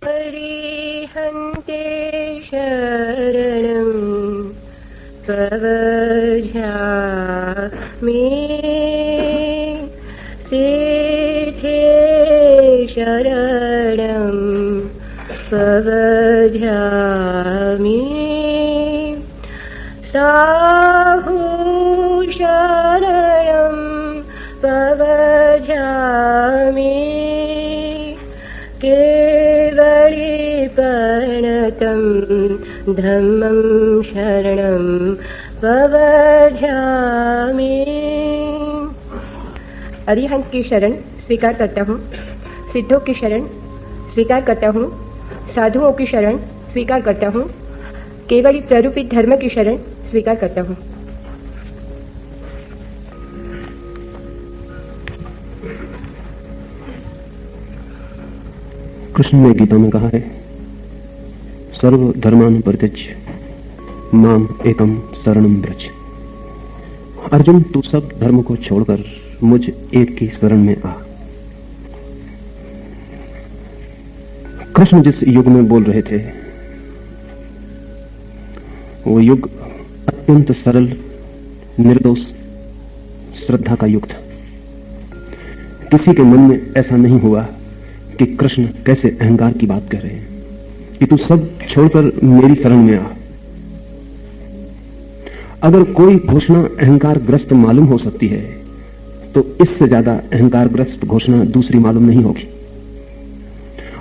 हरिहन्ते शरणं प्रवध्यामि सिद्धे शरणं प्रवध्यामि साहु शरणं प्रवध्यामि केवलीप्रणतं धम्मं शरणं प्रवध्यामि। अरिहंत की शरण स्वीकार करता हूँ, सिद्धों की शरण स्वीकार करता हूँ, साधुओं की शरण स्वीकार करता हूँ, केवली प्ररूपित धर्म की शरण स्वीकार करता हूँ। कृष्ण ने गीता में कहा है, सर्व धर्मान परित्यज्य माम एकम शरणम व्रज। अर्जुन, तू सब धर्म को छोड़कर मुझ एक की शरण में आ। कृष्ण जिस युग में बोल रहे थे वो युग अत्यंत सरल, निर्दोष श्रद्धा का युग था। किसी के मन में ऐसा नहीं हुआ कि कृष्ण कैसे अहंकार की बात कर रहे हैं कि तू सब छोड़कर मेरी शरण में आ। अगर कोई घोषणा अहंकारग्रस्त मालूम हो सकती है तो इससे ज्यादा अहंकारग्रस्त घोषणा दूसरी मालूम नहीं होगी।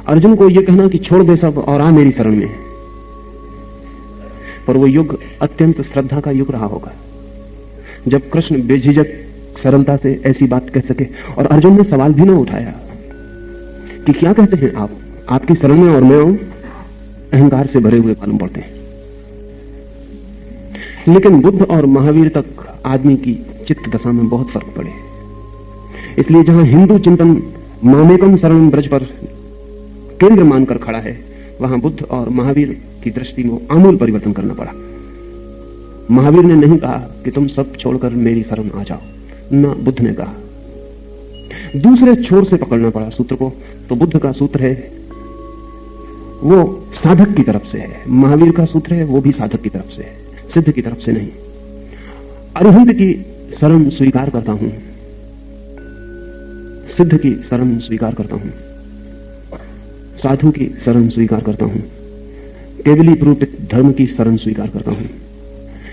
अर्जुन को यह कहना कि छोड़ दे सब और आ मेरी शरण में, पर वो युग अत्यंत श्रद्धा का युग रहा होगा जब कृष्ण बेझिझक सरलता से ऐसी बात कह सके। और अर्जुन ने सवाल भी ना उठाया कि क्या कहते हैं आप, आपकी शरण में और मैं आऊं। अहंकार से भरे हुए मालूम पड़ते हैं। लेकिन बुद्ध और महावीर तक आदमी की चित्त दशा में बहुत फर्क पड़े। इसलिए जहां हिंदू चिंतन मामेकम शरणं ब्रज पर केंद्र मानकर खड़ा है, वहां बुद्ध और महावीर की दृष्टि में आमूल परिवर्तन करना पड़ा। महावीर ने नहीं कहा कि तुम सब छोड़कर मेरी शरण आ जाओ, ना बुद्ध ने कहा। दूसरे छोर से पकड़ना पड़ा सूत्र को। तो बुद्ध का सूत्र है वो साधक की तरफ से है, महावीर का सूत्र है वो भी साधक की तरफ से है, सिद्ध की तरफ से नहीं। अरिहंत की शरण स्वीकार करता हूं, सिद्ध की शरण स्वीकार करता हूं, साधु की शरण स्वीकार करता हूं, केवली प्रूपित धर्म की शरण स्वीकार करता हूं।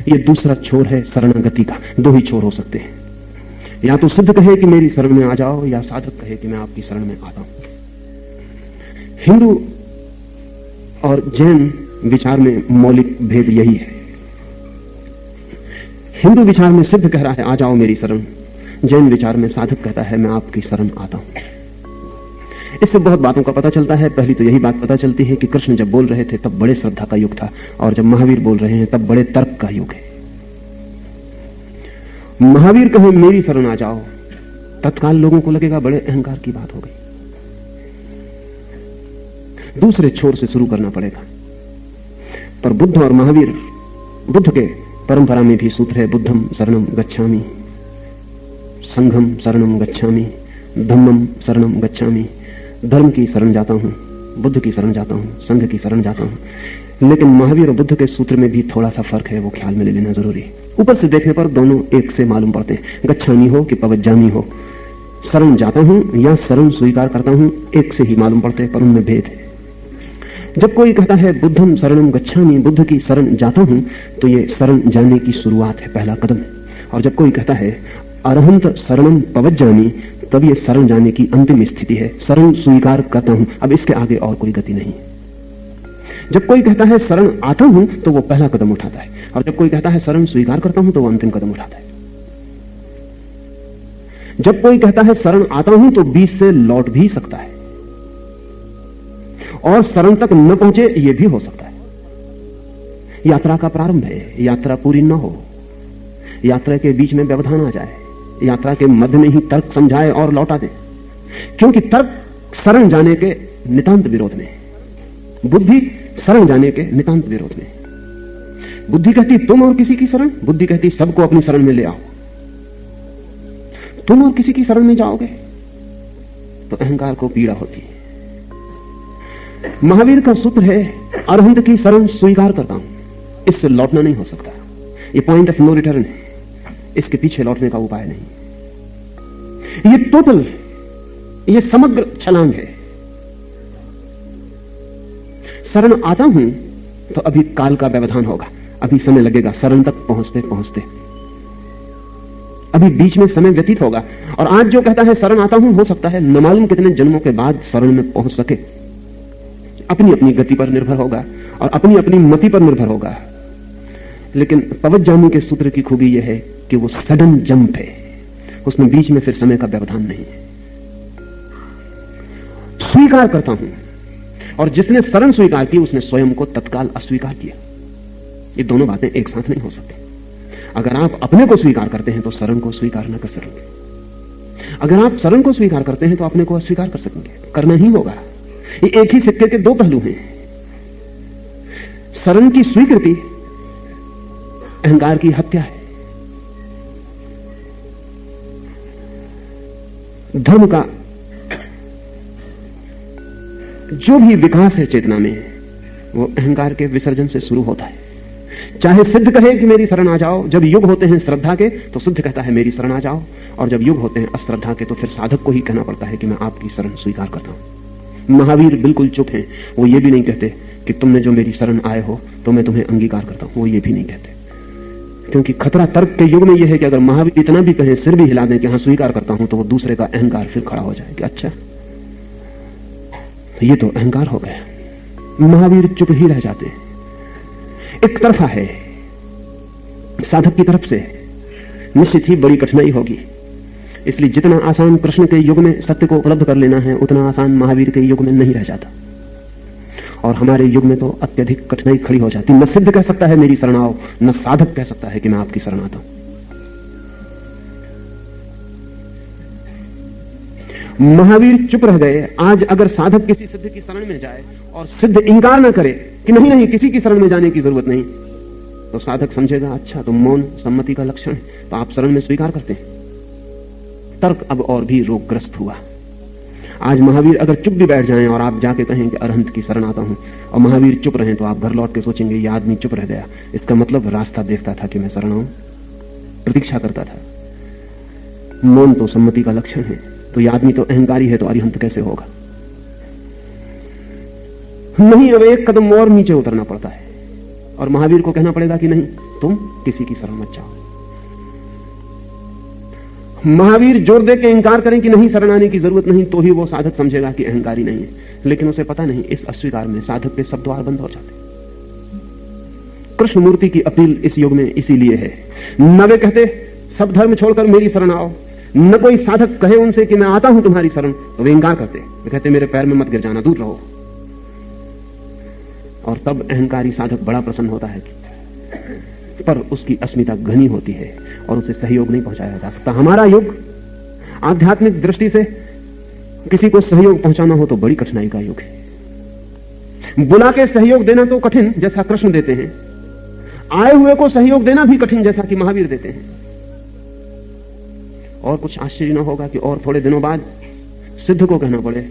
यह दूसरा छोर है शरणागति का। दो ही छोर हो सकते हैं, या तो सिद्ध कहे कि मेरी शरण में आ जाओ, या साधक कहे कि मैं आपकी शरण में आता हूं। हिंदू और जैन विचार में मौलिक भेद यही है। हिंदू विचार में सिद्ध कह रहा है आ जाओ मेरी शरण, जैन विचार में साधक कहता है मैं आपकी शरण आता हूं। इससे बहुत बातों का पता चलता है। पहली तो यही बात पता चलती है कि कृष्ण जब बोल रहे थे तब बड़े श्रद्धा का युग था, और जब महावीर बोल रहे हैं तब बड़े तर्क का युग है। महावीर कहे मेरी शरण आ जाओ, तत्काल लोगों को लगेगा बड़े अहंकार की बात हो गई। दूसरे छोर से शुरू करना पड़ेगा। पर बुद्ध और महावीर, बुद्ध के परंपरा में भी सूत्र है बुद्धम शरणम गच्छामि, संघम शरणम गच्छामि, धम्मम शरणम गच्छामि। धर्म की शरण जाता हूं, बुद्ध की शरण जाता हूं, संघ की शरण जाता हूं। लेकिन महावीर और बुद्ध के सूत्र में भी थोड़ा सा फर्क है, वो ख्याल में ले लेना जरूरी है। ऊपर से देखने पर दोनों एक से मालूम पड़ते हैं, गच्छामी हो कि पवज्जामी हो, शरण जाता हूं या शरण स्वीकार करता हूं, एक से ही मालूम पड़ते हैं, पर उनमें भेद है। जब कोई कहता है बुद्धम शरणम गच्छामी, बुद्ध की शरण जाता हूं, तो ये शरण जाने की शुरुआत है, पहला कदम है। और जब कोई कहता है अरहंत शरणम पवज्जामी, तब ये शरण जाने की अंतिम स्थिति है, शरण स्वीकार करता हूं, अब इसके आगे और कोई गति नहीं। जब कोई कहता है शरण आता हूं, तो वो पहला कदम उठाता है, और जब कोई कहता है शरण स्वीकार करता हूं, तो वो अंतिम कदम उठाता है। जब कोई कहता है शरण आता हूं, तो बीच से लौट भी सकता है, और शरण तक न पहुंचे ये भी हो सकता है। यात्रा का प्रारंभ है, यात्रा पूरी न हो, यात्रा के बीच में व्यवधान आ जाए, यात्रा के मध्य में ही तर्क समझाए और लौटा दे, क्योंकि तर्क शरण जाने के नितांत विरोध में, बुद्धि शरण जाने के नितांत विरोध में। बुद्धि कहती तुम और किसी की शरण, बुद्धि कहती सबको अपनी शरण में ले आओ। तुम और किसी की शरण में जाओगे तो अहंकार को पीड़ा होती है। महावीर का सूत्र है अरहंत की शरण स्वीकार करता हूं, इससे लौटना नहीं हो सकता। ये पॉइंट ऑफ नो रिटर्न है, इसके पीछे लौटने का उपाय नहीं। ये टोटल, ये समग्र छलांग है। शरण आता हूं तो अभी काल का व्यवधान होगा, अभी समय लगेगा शरण तक पहुंचते पहुंचते, अभी बीच में समय व्यतीत होगा। और आज जो कहता है शरण आता हूं, हो सकता है न मालूम कितने जन्मों के बाद शरण में पहुंच सके। अपनी अपनी गति पर निर्भर होगा और अपनी अपनी मति पर निर्भर होगा। लेकिन पवज्जामी के सूत्र की खूबी यह है कि वो सडन जंप है, उसमें बीच में फिर समय का व्यवधान नहीं है। स्वीकार करता हूं, और जिसने शरण स्वीकार की उसने स्वयं को तत्काल अस्वीकार किया। ये दोनों बातें एक साथ नहीं हो सकती। अगर आप अपने को स्वीकार करते हैं तो शरण को स्वीकार न कर सकेंगे। अगर आप शरण को स्वीकार करते हैं तो अपने को अस्वीकार कर सकेंगे, करना ही होगा। ये एक ही सिक्के के दो पहलू हैं। शरण की स्वीकृति अहंकार की हत्या है। धर्म का जो भी विकास है चेतना में, वो अहंकार के विसर्जन से शुरू होता है। चाहे सिद्ध कहे कि मेरी शरण आ जाओ, जब युग होते हैं श्रद्धा के तो सिद्ध कहता है मेरी शरण आ जाओ, और जब युग होते हैं अश्रद्धा के तो फिर साधक को ही कहना पड़ता है कि मैं आपकी शरण स्वीकार करता हूं। महावीर बिल्कुल चुप हैं, वो ये भी नहीं कहते कि तुमने जो मेरी शरण आए हो तो मैं तुम्हें अंगीकार करता हूं, वो ये भी नहीं कहते। क्योंकि खतरा तर्क के युग में यह है कि अगर महावीर इतना भी कहें, सिर भी हिला दें कि हां स्वीकार करता हूं, तो वो दूसरे का अहंकार फिर खड़ा हो जाए कि अच्छा ये तो अहंकार हो गया। महावीर चुप ही रह जाते हैं। एक तरफा है, साधक की तरफ से निश्चित ही बड़ी कठिनाई होगी। इसलिए जितना आसान कृष्ण के युग में सत्य को उपलब्ध कर लेना है, उतना आसान महावीर के युग में नहीं रह जाता। और हमारे युग में तो अत्यधिक कठिनाई खड़ी हो जाती। न सिद्ध कह सकता है मेरी शरण आओ, न साधक कह सकता है कि मैं आपकी शरण आता हूं। महावीर चुप रह गए। आज अगर साधक किसी सिद्ध की शरण में जाए और सिद्ध इंकार न करे कि नहीं नहीं किसी की शरण में जाने की जरूरत नहीं, तो साधक समझेगा अच्छा तो मौन सम्मति का लक्षण है, तो आप शरण में स्वीकार करते हैं। तर्क अब और भी रोगग्रस्त हुआ। आज महावीर अगर चुप भी बैठ जाएं और आप जाके कहें कि अरहंत की शरण आता हूं, और महावीर चुप रहें, तो आप घर लौट के सोचेंगे ये आदमी चुप रह गया, इसका मतलब रास्ता देखता था कि मैं शरण आऊं, प्रतीक्षा करता था। मौन तो सम्मति का लक्षण है, तो ये आदमी तो अहंकारी है, तो अरिहंत कैसे होगा? नहीं, अब एक कदम और नीचे उतरना पड़ता है और महावीर को कहना पड़ेगा कि नहीं तुम किसी की शरण मत जाओ। महावीर जोर दे के इंकार करें कि नहीं शरण आने की जरूरत नहीं, तो ही वो साधक समझेगा कि अहंकारी नहीं है। लेकिन उसे पता नहीं, इस अस्वीकार में साधक के सब द्वार बंद हो जाते। कृष्णमूर्ति की अपील इस युग में इसीलिए है। न वे कहते सब धर्म छोड़कर मेरी शरण आओ, न कोई साधक कहे उनसे कि मैं आता हूं तुम्हारी शरण, तो वे इंकार करते। वे कहते मेरे पैर में मत गिर जाना, दूर रहो। और तब अहंकारी साधक बड़ा प्रसन्न होता है, पर उसकी अस्मिता घनी होती है और उसे सहयोग नहीं पहुंचाया जा सकता। हमारा युग आध्यात्मिक दृष्टि से किसी को सहयोग पहुंचाना हो तो बड़ी कठिनाई का युग है। बुला के सहयोग देना तो कठिन, जैसा कृष्ण देते हैं। आए हुए को सहयोग देना भी कठिन, जैसा कि महावीर देते हैं। और कुछ आश्चर्य न होगा कि और थोड़े दिनों बाद सिद्ध को कहना पड़े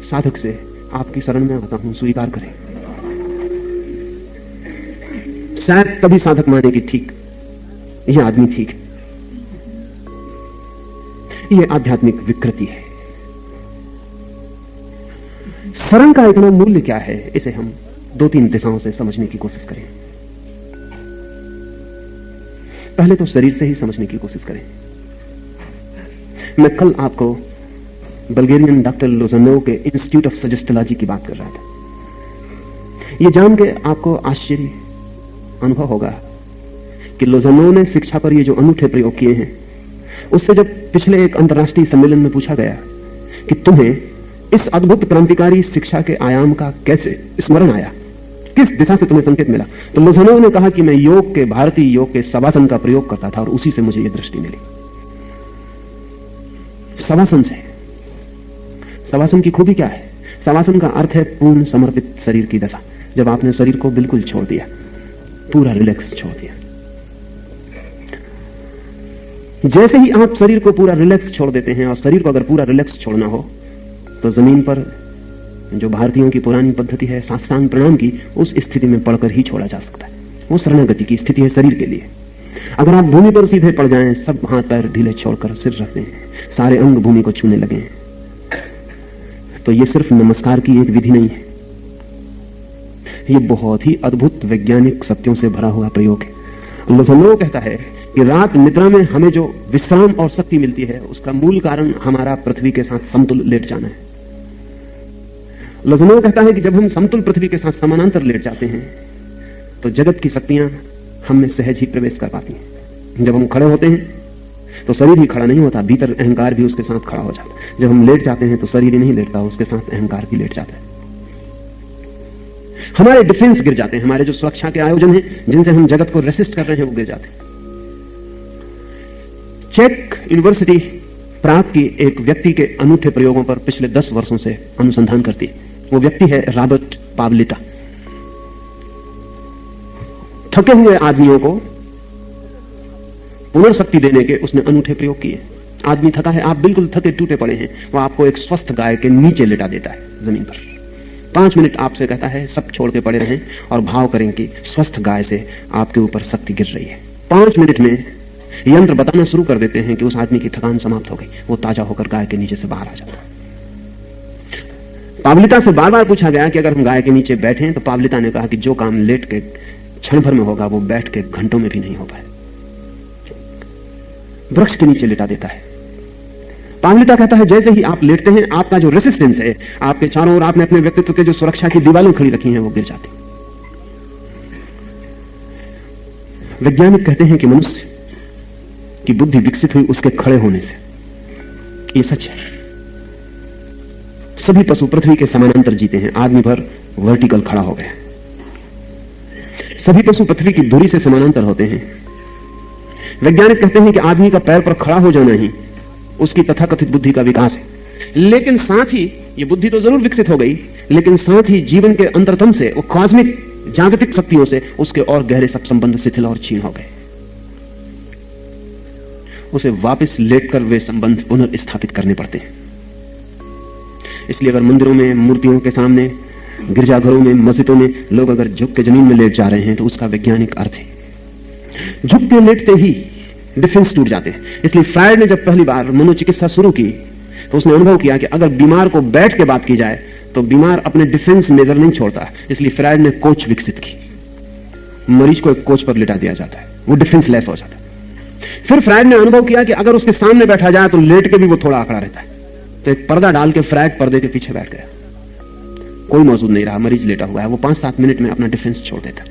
साधक से आपकी शरण में आता हूं, स्वीकार करें। शायद तभी साधक माने कि ठीक, यह आदमी ठीक है। यह आध्यात्मिक विकृति है। शरण का इतना मूल्य क्या है, इसे हम दो तीन दिशाओं से समझने की कोशिश करें। पहले तो शरीर से ही समझने की कोशिश करें। मैं कल आपको बल्गेरियन डॉक्टर लोजनोव के इंस्टीट्यूट ऑफ सजेस्टोलॉजी की बात कर रहा था। यह जान के आपको आश्चर्य अनुभव होगा कि लोजनोव ने शिक्षा पर ये जो अनूठे प्रयोग किए हैं, उससे जब पिछले एक अंतर्राष्ट्रीय सम्मेलन में पूछा गया कि तुम्हें इस अद्भुत क्रांतिकारी शिक्षा के आयाम का कैसे स्मरण आया, किस दिशा से तुम्हें संकेत मिला, तो लोजनोव ने कहा कि मैं योग के, भारतीय योग के शवासन का प्रयोग करता था और उसी से मुझे यह दृष्टि मिली। शवासन से, शवासन की खूबी क्या है? शवासन का अर्थ है पूर्ण समर्पित शरीर की दशा। जब आपने शरीर को बिल्कुल छोड़ दिया, पूरा रिलैक्स छोड़ दिया। जैसे ही आप शरीर को पूरा रिलैक्स छोड़ देते हैं, और शरीर को अगर पूरा रिलैक्स छोड़ना हो तो जमीन पर जो भारतीयों की पुरानी पद्धति है साष्टांग प्रणाम की, उस स्थिति में पड़कर ही छोड़ा जा सकता है। वो शरणागति की स्थिति है शरीर के लिए। अगर आप भूमि पर सीधे पड़ जाएं, सब हाथ पैर ढीले छोड़कर सिर रख दें, सारे अंग भूमि को छूने लगे, तो ये सिर्फ नमस्कार की एक विधि नहीं है, ये बहुत ही अद्भुत वैज्ञानिक सत्यों से भरा हुआ प्रयोग है। लोजनरो कहता है कि रात निद्रा में हमें जो विश्राम और शक्ति मिलती है, उसका मूल कारण हमारा पृथ्वी के साथ समतुल लेट जाना है। लोजनरो कहता है कि जब हम समतुल पृथ्वी के साथ समानांतर लेट जाते हैं, तो जगत की शक्तियां हम में सहज ही प्रवेश कर पाती हैं। जब हम खड़े होते हैं तो शरीर ही खड़ा नहीं होता, भीतर अहंकार भी उसके साथ खड़ा हो जाता है। जब हम लेट जाते हैं तो शरीर ही नहीं लेटता, उसके साथ अहंकार भी लेट जाता है। हमारे डिफेंस गिर जाते हैं, हमारे जो सुरक्षा के आयोजन हैं जिनसे हम जगत को रेसिस्ट कर रहे हैं, वो गिर जाते हैं। चेक यूनिवर्सिटी प्राग की एक व्यक्ति के अनूठे प्रयोगों पर पिछले 10 वर्षों से अनुसंधान करती है। वो व्यक्ति है रॉबर्ट पावलिटा। थके हुए आदमियों को पुनर्शक्ति देने के उसने अनूठे प्रयोग किए। आदमी थका है, आप बिल्कुल थके टूटे पड़े हैं, वो आपको एक स्वस्थ गाय के नीचे लेटा देता है जमीन पर। 5 मिनट आपसे कहता है सब छोड़ के पड़े रहें और भाव करें कि स्वस्थ गाय से आपके ऊपर शक्ति गिर रही है। 5 मिनट में यंत्र बताना शुरू कर देते हैं कि उस आदमी की थकान समाप्त हो गई, वो ताजा होकर गाय के नीचे से बाहर आ जाता है। पावलिता से बार बार पूछा गया कि अगर हम गाय के नीचे बैठें, तो पावलिता ने कहा कि जो काम लेट के क्षण भर में होगा, वो बैठ के घंटों में भी नहीं हो पाए। वृक्ष के नीचे लेटा देता है। पावलिता कहता है जैसे ही आप लेटते हैं, आपका जो रेसिस्टेंस है, आपके चारों ओर आपने अपने व्यक्तित्व के जो सुरक्षा की दीवारें खड़ी रखी हैं, वो गिर जाती। वैज्ञानिक कहते हैं कि मनुष्य की बुद्धि विकसित हुई उसके खड़े होने से। ये सच है। सभी पशु पृथ्वी के समानांतर जीते हैं, आदमी भर वर्टिकल खड़ा हो गया। सभी पशु पृथ्वी की धुरी से समानांतर होते हैं। वैज्ञानिक कहते हैं कि आदमी का पैर पर खड़ा हो जाना ही उसकी तथाकथित बुद्धि का विकास है। लेकिन साथ ही ये बुद्धि तो जरूर विकसित हो गई, लेकिन साथ ही जीवन के अंतरतम से, वो कॉस्मिक जागतिक शक्तियों से उसके और गहरे सब संबंध शिथिल और क्षीण हो गए। उसे वापस लेटकर वे संबंध पुनर्स्थापित करने पड़ते हैं। इसलिए अगर मंदिरों में, मूर्तियों के सामने, गिरजाघरों में, मस्जिदों में लोग अगर झुक के जमीन में लेट जा रहे हैं, तो उसका वैज्ञानिक अर्थ है झुक के लेटते ही डिफेंस टूट जाते हैं। इसलिए फ्रायड ने जब पहली बार मनोचिकित्सा शुरू की, तो उसने अनुभव किया कि अगर बीमार को बैठ के बात की जाए तो बीमार अपने डिफेंस मेजर नहीं छोड़ता। इसलिए फ्रायड ने कोच विकसित की। मरीज को एक कोच पर लिटा दिया जाता है, वो डिफेंस लेस हो जाता है। फिर फ्रायड ने अनुभव किया कि अगर उसके सामने बैठा जाए तो लेट के भी वो थोड़ा आंकड़ा रहता है। तो एक पर्दा डाल के फ्रायड पर्दे के पीछे बैठ गया। कोई मौजूद नहीं रहा, मरीज लेटा हुआ है। वो 5-7 मिनट में अपना डिफेंस छोड़ देता है।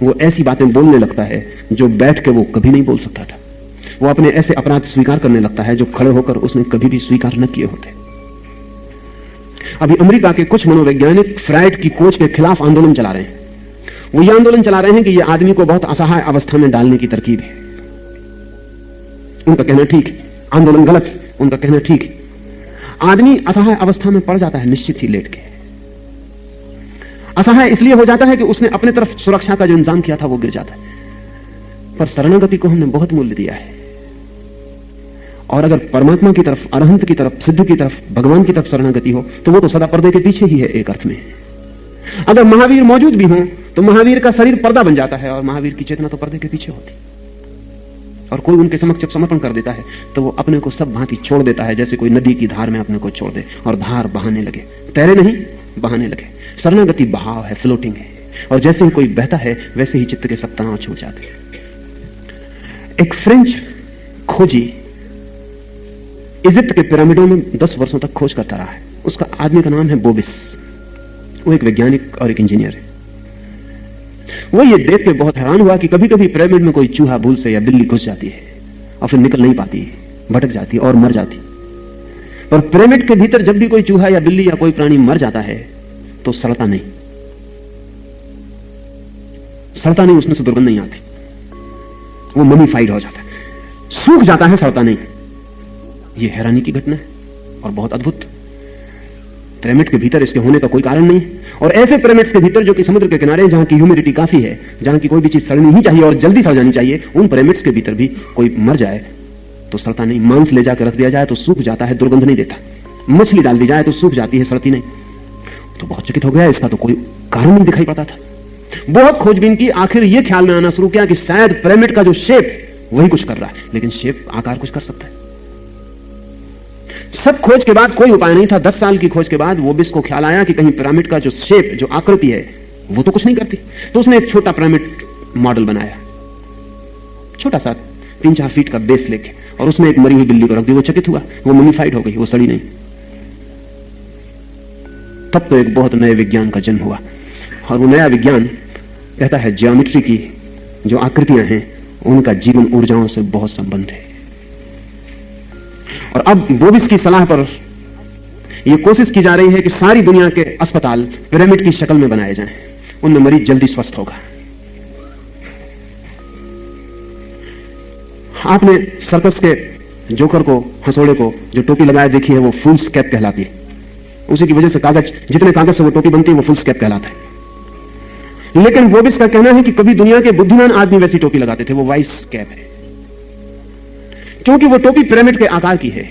वो ऐसी बातें बोलने लगता है जो बैठ के वो कभी नहीं बोल सकता था। वो अपने ऐसे अपराध स्वीकार करने लगता है जो खड़े होकर उसने कभी भी स्वीकार न किए होते। अभी अमेरिका के कुछ मनोवैज्ञानिक फ्रायड की खोज के खिलाफ आंदोलन चला रहे हैं। वो ये आंदोलन चला रहे हैं कि यह आदमी को बहुत असहाय अवस्था में डालने की तरकीब है। उनका कहना ठीक है, आंदोलन गलत है, उनका कहना ठीक है। आदमी असहाय अवस्था में पड़ जाता है निश्चित ही लेट के। असहाय इसलिए हो जाता है कि उसने अपने तरफ सुरक्षा का जो इंतजाम किया था वो गिर जाता है। पर शरणागति को हमने बहुत मूल्य दिया है। और अगर परमात्मा की तरफ, अरहंत की तरफ, सिद्ध की तरफ, भगवान की तरफ शरणागति हो, तो वो तो सदा पर्दे के पीछे ही है एक अर्थ में। अगर महावीर मौजूद भी हो तो महावीर का शरीर पर्दा बन जाता है और महावीर की चेतना तो पर्दे के पीछे होती। और कोई उनके समक्ष जब समर्पण कर देता है तो वो अपने को सब भांति छोड़ देता है, जैसे कोई नदी की धार में अपने को छोड़ दे और धार बहाने लगे। तैरे नहीं, बहाने लगे। शरणागति बहाव है, फ्लोटिंग है। और जैसे ही कोई बहता है वैसे ही चित्त के सब तनाव छूट जाते हैं। एक फ्रेंच खोजी इजिप्ट के पिरामिडों में 10 वर्षों तक खोज करता रहा है। उसका आदमी का नाम है बोबिस। वो एक वैज्ञानिक और एक इंजीनियर है। वो ये देख के बहुत हैरान हुआ कि कभी कभी पिरामिड में कोई चूहा भूल से या बिल्ली घुस जाती है और फिर निकल नहीं पाती, भटक जाती और मर जाती। पर पिरामिड के भीतर जब भी कोई चूहा या बिल्ली या कोई प्राणी मर जाता है तो सड़ता नहीं, उसमें से दुर्गंध नहीं आती, वो ममीफाइड हो जाता है, सूख जाता है, सड़ता नहीं। ये हैरानी की घटना है और बहुत अद्भुत। पिरामिड के भीतर इसके होने का कोई कारण नहीं। और ऐसे पिरामिड्स के भीतर जो कि समुद्र के किनारे, जहां की ह्यूमिडिटी काफी है, जहां की कोई भी चीज सड़नी ही चाहिए और जल्दी सड़ जानी चाहिए, उन पिरामिड्स के भीतर भी कोई मर जाए तो सड़ता नहीं। मांस ले जाकर रख दिया जाए तो सूख जाता है, दुर्गंध नहीं देता। मछली डाल दी जाए तो सूख जाती है, सड़ती नहीं। तो बहुत चकित हो गया, इसका तो कोई कारण नहीं दिखाई पड़ता था। बहुत खोजबीन की, आखिर यह ख्याल में आना शुरू किया कि शायद पिरामिड का जो शेप वही कुछ कर रहा है, लेकिन शेप आकार कुछ कर सकता है। सब खोज के बाद कोई उपाय नहीं था। 10 साल की खोज के बाद वोबिस को ख्याल आया कि कहीं पिरामिड का जो शेप, जो आकृति है, वो तो कुछ नहीं करती। तो उसने एक छोटा पिरामिड मॉडल बनाया, छोटा सा 3-4 फीट का बेस लेके, और उसमें एक मरी हुई बिल्ली को रख दी। वो चकित हुआ, वो मम्मीफाइड हो गई, वो सड़ी नहीं। तब तो एक बहुत नए विज्ञान का जन्म हुआ, और वो नया विज्ञान कहता है ज्योमेट्री की जो आकृतियां हैं उनका जीवन ऊर्जाओं से बहुत संबंध है। और अब बोबिस की सलाह पर यह कोशिश की जा रही है कि सारी दुनिया के अस्पताल पिरामिड की शक्ल में बनाए जाएं, उनमें मरीज जल्दी स्वस्थ होगा। आपने सर्कस के जोकर को, हंसोड़े को जो टोपी लगाए देखी है, वो फूल्स कैप कहलाती है। उसी की वजह से कागज, जितने कागज से वो टोपी बनती है, वो फुल्स कैप कहलाता है। लेकिन बोबिस का कहना है कि कभी दुनिया के बुद्धिमान आदमी वैसी टोपी लगाते थे, वो वाइस कैप है, क्योंकि वो टोपी पिरामिड के आकार की है।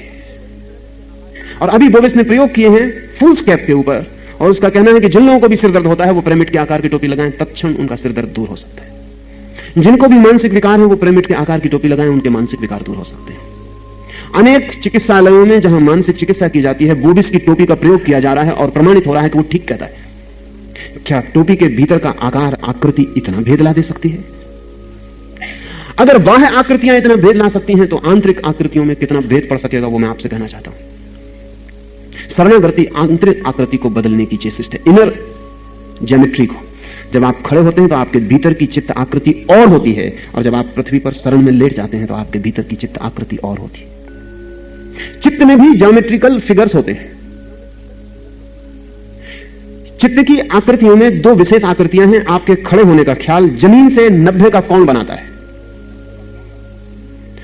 और अभी बोबिस ने प्रयोग किए हैं फुल्स कैप के ऊपर, और उसका कहना है कि जिन लोगों को भी सिर दर्द होता है वो पिरामिड के आकार की टोपी लगाएं, तत्क्षण उनका सिर दर्द दूर हो सकता है। जिनको भी मानसिक विकार है वो पिरामिड के आकार की टोपी लगाएं, उनके मानसिक विकार दूर हो सकते हैं। अनेक चिकित्सालयों में जहां मानसिक चिकित्सा की जाती है, बोबिस की टोपी का प्रयोग किया जा रहा है और प्रमाणित हो रहा है कि वो ठीक कहता है। क्या टोपी के भीतर का आकार, आकृति इतना भेद ला दे सकती है? अगर बाह्य आकृतियां इतना भेद ला सकती हैं, तो आंतरिक आकृतियों में कितना भेद पड़ सकेगा, वो मैं आपसे कहना चाहता हूं। शरणागति आंतरिक आकृति को बदलने की चेष्टा है, इनर ज्योमेट्री को। जब आप खड़े होते हैं तो आपके भीतर की चित्त आकृति और होती है, और जब आप पृथ्वी पर शरण में लेट जाते हैं तो आपके भीतर की चित्त आकृति और होती है। चित्त में भी ज्योमेट्रिकल फिगर्स होते हैं। चित्त की आकृतियों में 2 विशेष आकृतियां हैं। आपके खड़े होने का ख्याल जमीन से 90 का कोण बनाता है,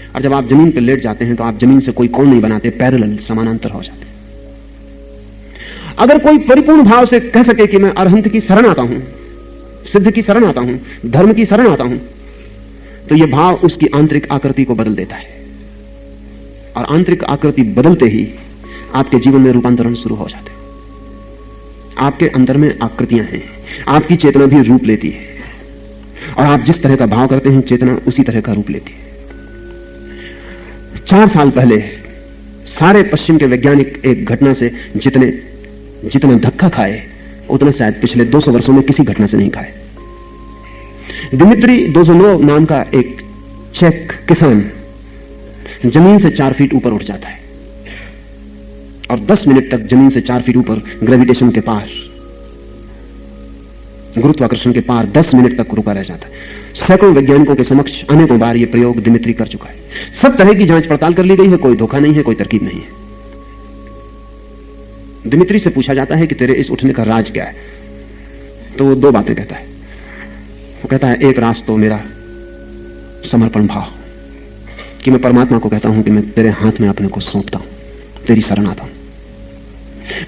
और जब आप जमीन पर लेट जाते हैं तो आप जमीन से कोई कोण नहीं बनाते, पैरेलल, समानांतर हो जाते हैं। अगर कोई परिपूर्ण भाव से कह सके कि मैं अरहंत की शरण आता हूं, सिद्ध की शरण आता हूं, धर्म की शरण आता हूं, तो यह भाव उसकी आंतरिक आकृति को बदल देता है, और आंतरिक आकृति बदलते ही आपके जीवन में रूपांतरण शुरू हो जाते हैं। आपके अंदर में आकृतियां हैं, आपकी चेतना भी रूप लेती है, और आप जिस तरह का भाव करते हैं चेतना उसी तरह का रूप लेती है। 4 साल पहले सारे पश्चिम के वैज्ञानिक एक घटना से जितना धक्का खाए उतना शायद पिछले 200 वर्षों में किसी घटना से नहीं खाए। दिमित्री दोजोनोव नाम का एक चेक किसान जमीन से 4 फीट ऊपर उठ जाता है, और 10 मिनट तक जमीन से 4 फीट ऊपर ग्रेविटेशन के पार, गुरुत्वाकर्षण के पार 10 मिनट तक रुका रह जाता है। सैकड़ों वैज्ञानिकों के समक्ष अनेकों बार यह प्रयोग दिमित्री कर चुका है। सब तरह की जांच पड़ताल कर ली गई है, कोई धोखा नहीं है, कोई तरकीब नहीं है। दिमित्री से पूछा जाता है कि तेरे इस उठने का राज क्या है, तो वो 2 बातें कहता है। वो कहता है, एक राज तो मेरा समर्पण भाव, कि मैं परमात्मा को कहता हूं कि मैं तेरे हाथ में अपने को सौंपता हूं, तेरी शरण आता हूं।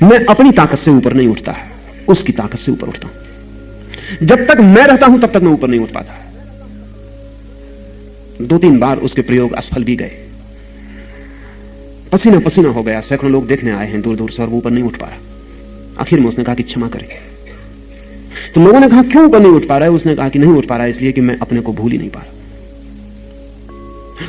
मैं अपनी ताकत से ऊपर नहीं उठता, उसकी ताकत से ऊपर उठता हूं। जब तक मैं रहता हूं तब तक मैं ऊपर नहीं उठ पाता। 2-3 बार उसके प्रयोग असफल भी गए, पसीना पसीना हो गया, सैकड़ों लोग देखने आए हैं दूर दूर से, और वो ऊपर नहीं उठ पा रहा। आखिर में उसने कहा कि क्षमा करें। तो लोगों ने कहा क्यों ऊपर नहीं उठ पा रहा है? उसने कहा कि नहीं उठ पा रहा है इसलिए कि मैं अपने को भूल ही नहीं पा रहा,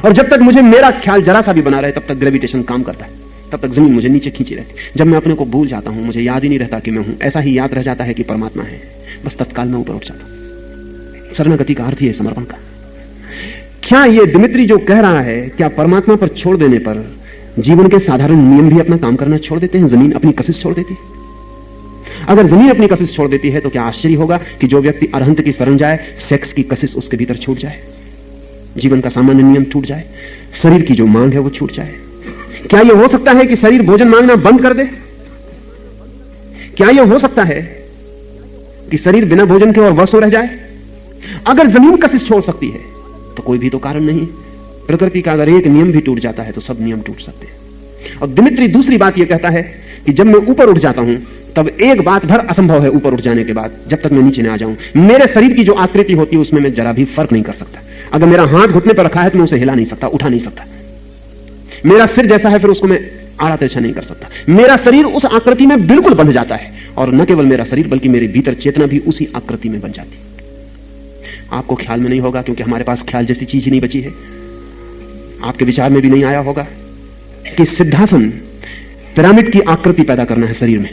और जब तक मुझे मेरा ख्याल जरा सा भी बना रहे तब तक ग्रेविटेशन काम करता है, तब तक जमीन मुझे नीचे खींची रहती। जब मैं अपने को भूल जाता हूं, मुझे याद ही नहीं रहता कि मैं हूं, ऐसा ही याद रह जाता है कि परमात्मा है, बस तत्काल मैं ऊपर उठ जाता हूं। शरणागति का अर्थ ही है समर्पण का। क्या ये दिमित्री जो कह रहा है, क्या परमात्मा पर छोड़ देने पर जीवन के साधारण नियम भी अपना काम करना छोड़ देते हैं? जमीन अपनी कशिश छोड़ देती है? अगर जमीन अपनी कशिश छोड़ देती है तो क्या आश्चर्य होगा कि जो व्यक्ति अरहंत की शरण जाए, सेक्स की कशिश उसके भीतर छूट जाए, जीवन का सामान्य नियम छूट जाए, शरीर की जो मांग है वो छूट जाए। क्या यह हो सकता है कि शरीर भोजन मांगना बंद कर दे? क्या यह हो सकता है कि शरीर बिना भोजन के और वर्षों रह जाए? अगर जमीन कशिश छोड़ सकती है तो कोई भी तो कारण नहीं। प्रकृति का अगर एक नियम भी टूट जाता है तो सब नियम टूट सकते हैं। और दिमित्री दूसरी बात यह कहता है कि जब मैं ऊपर उठ जाता हूं तब एक बात भर असंभव है ऊपर उठ जाने के बाद, जब तक मैं नीचे न आ जाऊं। मेरे शरीर की जो आकृति होती है उसमें मैं जरा भी फर्क नहीं कर सकता। अगर मेरा हाथ घुटने पर रखा है तो मैं उसे हिला नहीं सकता, उठा नहीं सकता। मेरा सिर जैसा है फिर उसको मैं आड़ा तिरछा नहीं कर सकता। मेरा शरीर उस आकृति में बिल्कुल बंध जाता है, और न केवल मेरा शरीर बल्कि मेरे भीतर चेतना भी उसी आकृति में बन जाती है। आपको ख्याल में नहीं होगा, क्योंकि हमारे पास ख्याल जैसी चीज ही नहीं बची है। आपके विचार में भी नहीं आया होगा कि सिद्धासन पिरामिड की आकृति पैदा करना है शरीर में।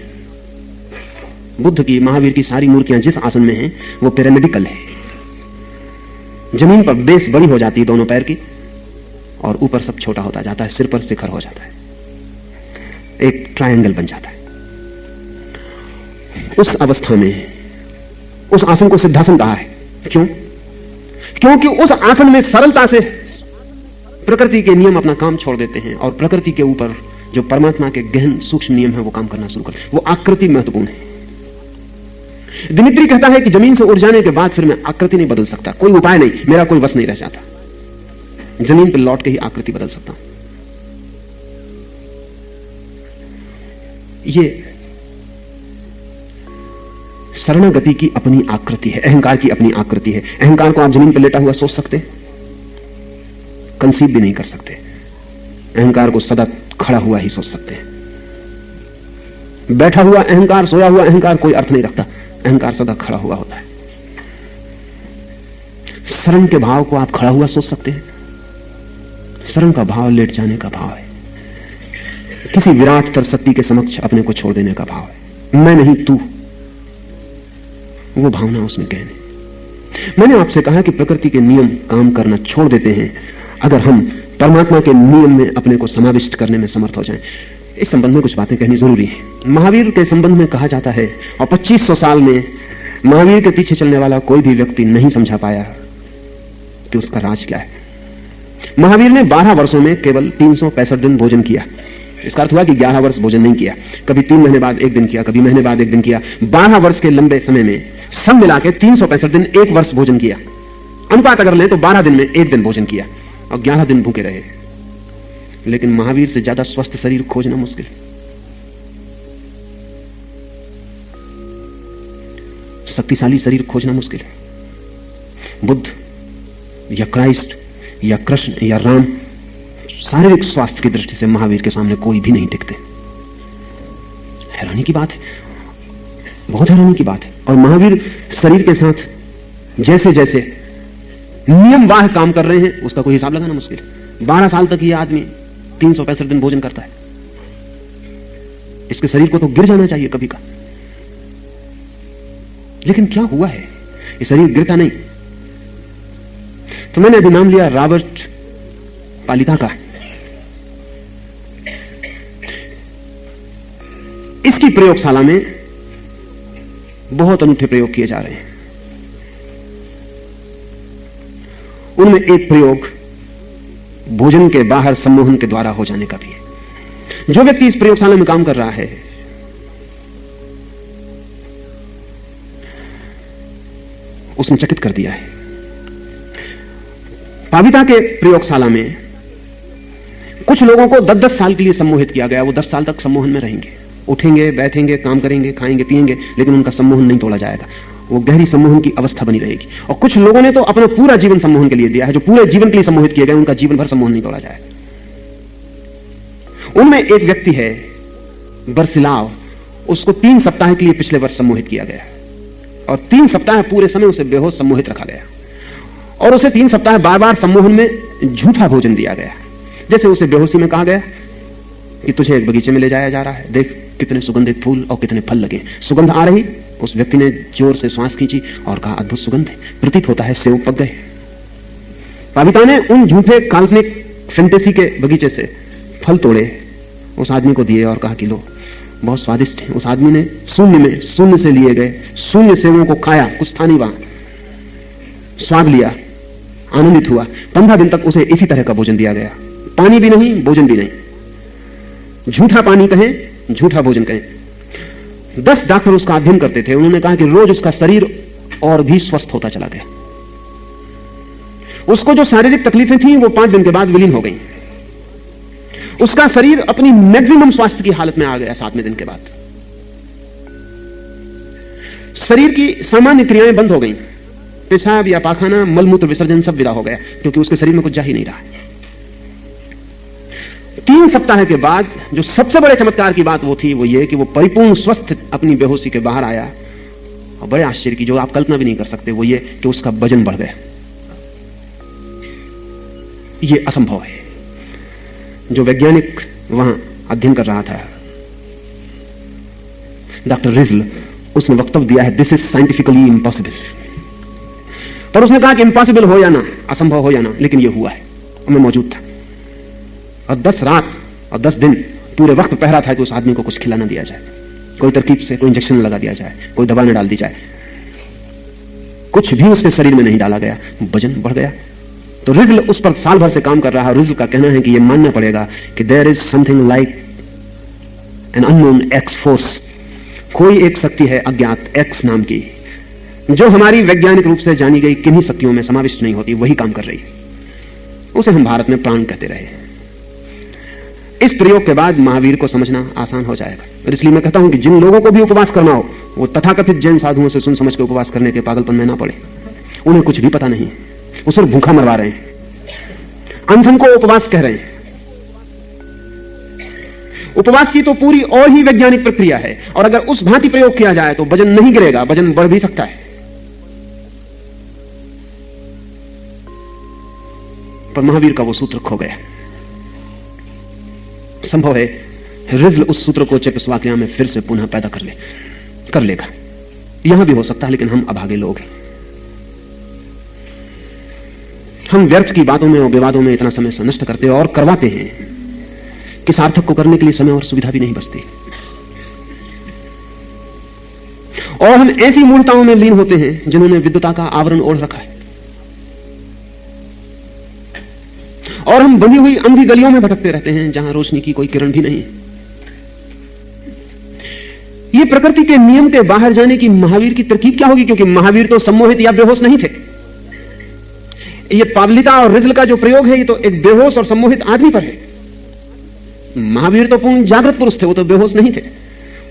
बुद्ध की, महावीर की सारी मूर्तियां जिस आसन में हैं वो पिरामिडिकल है। जमीन पर बेस बड़ी हो जाती है दोनों पैर की, और ऊपर सब छोटा होता जाता है, सिर पर शिखर हो जाता है, एक ट्रायंगल बन जाता है। उस अवस्था में उस आसन को सिद्धासन कहा है। क्यों? क्योंकि उस आसन में सरलता से प्रकृति के नियम अपना काम छोड़ देते हैं, और प्रकृति के ऊपर जो परमात्मा के गहन सूक्ष्म नियम है वो काम करना शुरू करते हैं। वो आकृति महत्वपूर्ण है। दिमित्री कहता है कि जमीन से उड़ जाने के बाद फिर मैं आकृति नहीं बदल सकता, कोई उपाय नहीं, मेरा कोई वश नहीं रह जाता, जमीन पर लौट के ही आकृति बदल सकता हूं। ये शरणागति की अपनी आकृति है, अहंकार की अपनी आकृति है। अहंकार को आप जमीन पर लेटा हुआ सोच सकते, कंसीव भी नहीं कर सकते। अहंकार को सदा खड़ा हुआ ही सोच सकते हैं। बैठा हुआ अहंकार, सोया हुआ अहंकार कोई अर्थ नहीं रखता। अहंकार सदा खड़ा हुआ होता है। शरण के भाव को आप खड़ा हुआ सोच सकते हैं। शरण का भाव लेट जाने का भाव है, किसी विराट तर शक्ति के समक्ष अपने को छोड़ देने का भाव है। मैं नहीं तू, वो भावना उसमें कहने। मैंने आपसे कहा कि प्रकृति के नियम काम करना छोड़ देते हैं अगर हम परमात्मा के नियम में अपने को समाविष्ट करने में समर्थ हो जाएं। इस संबंध में कुछ बातें कहनी जरूरी है। महावीर के संबंध में कहा जाता है, और 2500 साल में महावीर के पीछे चलने वाला कोई भी व्यक्ति नहीं समझा पाया कि उसका राज क्या है। महावीर ने 12 वर्षों में केवल 365 दिन भोजन किया। इसका अर्थ हुआ कि 11 वर्ष भोजन नहीं किया, कभी 3 महीने बाद 1 दिन किया, कभी महीने बाद 1 दिन किया। 12 वर्ष के लंबे समय में सब मिला के 365 दिन 1 वर्ष भोजन किया। अनुपात अगर लें तो 12 दिन में 1 दिन भोजन किया, और 11 दिन भूखे रहे। लेकिन महावीर से ज्यादा स्वस्थ शरीर खोजना मुश्किल। शक्तिशाली शरीर खोजना मुश्किल है। बुद्ध या क्राइस्ट या कृष्ण या राम, शारीरिक स्वास्थ्य की दृष्टि से महावीर के सामने कोई भी नहीं टिकते। हैरानी की बात है, बहुत हैरानी की बात है। और महावीर शरीर के साथ जैसे जैसे नियमवाह काम कर रहे हैं उसका कोई हिसाब लगाना मुश्किल है। 12 साल तक ये आदमी 365 दिन भोजन करता है। इसके शरीर को तो गिर जाना चाहिए कभी का, लेकिन क्या हुआ है, ये शरीर गिरता नहीं। तो मैंने अभी नाम लिया रॉबर्ट पालिता का। इसकी प्रयोगशाला में बहुत अनूठे प्रयोग किए जा रहे हैं। उनमें एक प्रयोग भोजन के बाहर सम्मोहन के द्वारा हो जाने का भी है। जो व्यक्ति इस प्रयोगशाला में काम कर रहा है उसने चकित कर दिया है। पाविता के प्रयोगशाला में कुछ लोगों को 10-10 साल के लिए सम्मोहित किया गया। वो 10 साल तक सम्मोहन में रहेंगे, उठेंगे, बैठेंगे, काम करेंगे, खाएंगे, पिएंगे, लेकिन उनका सम्मोहन नहीं तोड़ा जाएगा। वो गहरी सम्मोहन की अवस्था बनी रहेगी। और कुछ लोगों ने तो अपना पूरा जीवन सम्मोहन के लिए दिया है। जो पूरे जीवन के लिए सम्मोहित किए गए उनका जीवन भर सम्मोहन नहीं तोड़ा जाएगा। उनमें एक व्यक्ति है बर्सिलाव, उसको 3 सप्ताह के लिए पिछले वर्ष सम्मोहित किया गया, और 3 सप्ताह पूरे समय उसे बेहोश सम्मोहित रखा गया, और उसे 3 सप्ताह बार बार सम्मोहन में झूठा भोजन दिया गया। जैसे उसे बेहोशी में कहा गया कि तुझे एक बगीचे में ले जाया जा रहा है, देख कितने सुगंधित फूल और कितने फल लगे। सुगंध आ रही, उस व्यक्ति ने जोर से श्वास खींची और कहा अद्भुत सुगंध है, प्रतीत होता है सेब पक गए। पाविता ने उन झूठे काल्पनिक फैंटेसी के बगीचे से फल तोड़े, उस आदमी को दिए और कहा कि लो बहुत स्वादिष्ट है। उस आदमी ने शून्य से लिए गए शून्य सेवों को खाया, कुछ था नहीं वहां, स्वाद लिया, आनंदित हुआ। 15 दिन तक उसे इसी तरह का भोजन दिया गया, पानी भी नहीं, भोजन भी नहीं, झूठा पानी कहें, झूठा भोजन कहें। 10 डॉक्टर उसका अध्ययन करते थे। उन्होंने कहा कि रोज उसका शरीर और भी स्वस्थ होता चला गया। उसको जो शारीरिक तकलीफें थी वो 5 दिन के बाद विलीन हो गई। उसका शरीर अपनी मैक्सिमम स्वास्थ्य की हालत में आ गया 7वें दिन के बाद। शरीर की सामान्य क्रियाएं बंद हो गई, पेशाब या पाखाना, मलमूत्र विसर्जन सब विदा हो गया, क्योंकि उसके शरीर में कुछ जा ही नहीं रहा। 3 सप्ताह के बाद जो सबसे बड़े चमत्कार की बात वो थी, वो ये कि वो परिपूर्ण स्वस्थ अपनी बेहोशी के बाहर आया। और बड़े आश्चर्य की, जो आप कल्पना भी नहीं कर सकते, वो ये कि उसका वजन बढ़ गया। ये असंभव है। जो वैज्ञानिक वहां अध्ययन कर रहा था, डॉक्टर रिजल, उसने वक्तव्य दिया है, दिस इज साइंटिफिकली इम्पॉसिबल। पर उसने कहा कि इम्पॉसिबल हो या ना, असंभव हो या ना, लेकिन यह हुआ है। मैं मौजूद था और 10 रात और 10 दिन पूरे वक्त पहरा था कि उस आदमी को कुछ खिलाना दिया जाए, कोई तरकीब से कोई इंजेक्शन लगा दिया जाए, कोई दवा न डाल दी जाए। कुछ भी उसके शरीर में नहीं डाला गया, वजन बढ़ गया। तो रिजल उस पर साल भर से काम कर रहा है। रिजल का कहना है कि यह मानना पड़ेगा कि there is something like an unknown x force, कोई एक शक्ति है अज्ञात एक्स नाम की, जो हमारी वैज्ञानिक रूप से जानी गई किन्हीं शक्तियों में समाविष्ट नहीं होती, वही काम कर रही है। उसे हम भारत में प्राण कहते रहे। इस प्रयोग के बाद महावीर को समझना आसान हो जाएगा। और इसलिए मैं कहता हूं कि जिन लोगों को भी उपवास करना हो, वो तथाकथित जैन साधुओं से सुन समझ के उपवास करने के पागलपन में ना पड़े। उन्हें कुछ भी पता नहीं, वो सिर्फ भूखा मरवा रहे हैं, अनशन को उपवास कह रहे हैं। उपवास की तो पूरी और ही वैज्ञानिक प्रक्रिया है, और अगर उस भांति प्रयोग किया जाए तो वजन नहीं गिरेगा, वजन बढ़ भी सकता है। पर महावीर का वो सूत्र खो गया। संभव है रिजल उस सूत्र को चेकोस्लोवाकिया में फिर से पुनः पैदा कर लेगा। यहां भी हो सकता है, लेकिन हम अभागे लोग हैं। हम व्यर्थ की बातों में और विवादों में इतना समय नष्ट करते और करवाते हैं कि सार्थक को करने के लिए समय और सुविधा भी नहीं बचती। और हम ऐसी मूर्ताओं में लीन होते हैं जिन्होंने विद्वता का आवरण ओढ़ रखा है, और हम बंधी हुई अंधी गलियों में भटकते रहते हैं जहां रोशनी की कोई किरण भी नहीं। ये प्रकृति के नियम के बाहर जाने की महावीर की तरकीब क्या होगी? क्योंकि महावीर तो सम्मोहित या बेहोश नहीं थे। ये पावलिता और रिजल का जो प्रयोग है, ये तो एक बेहोश और सम्मोहित आदमी पर है। महावीर तो पूर्ण जागृत पुरुष थे, वो तो बेहोश नहीं थे।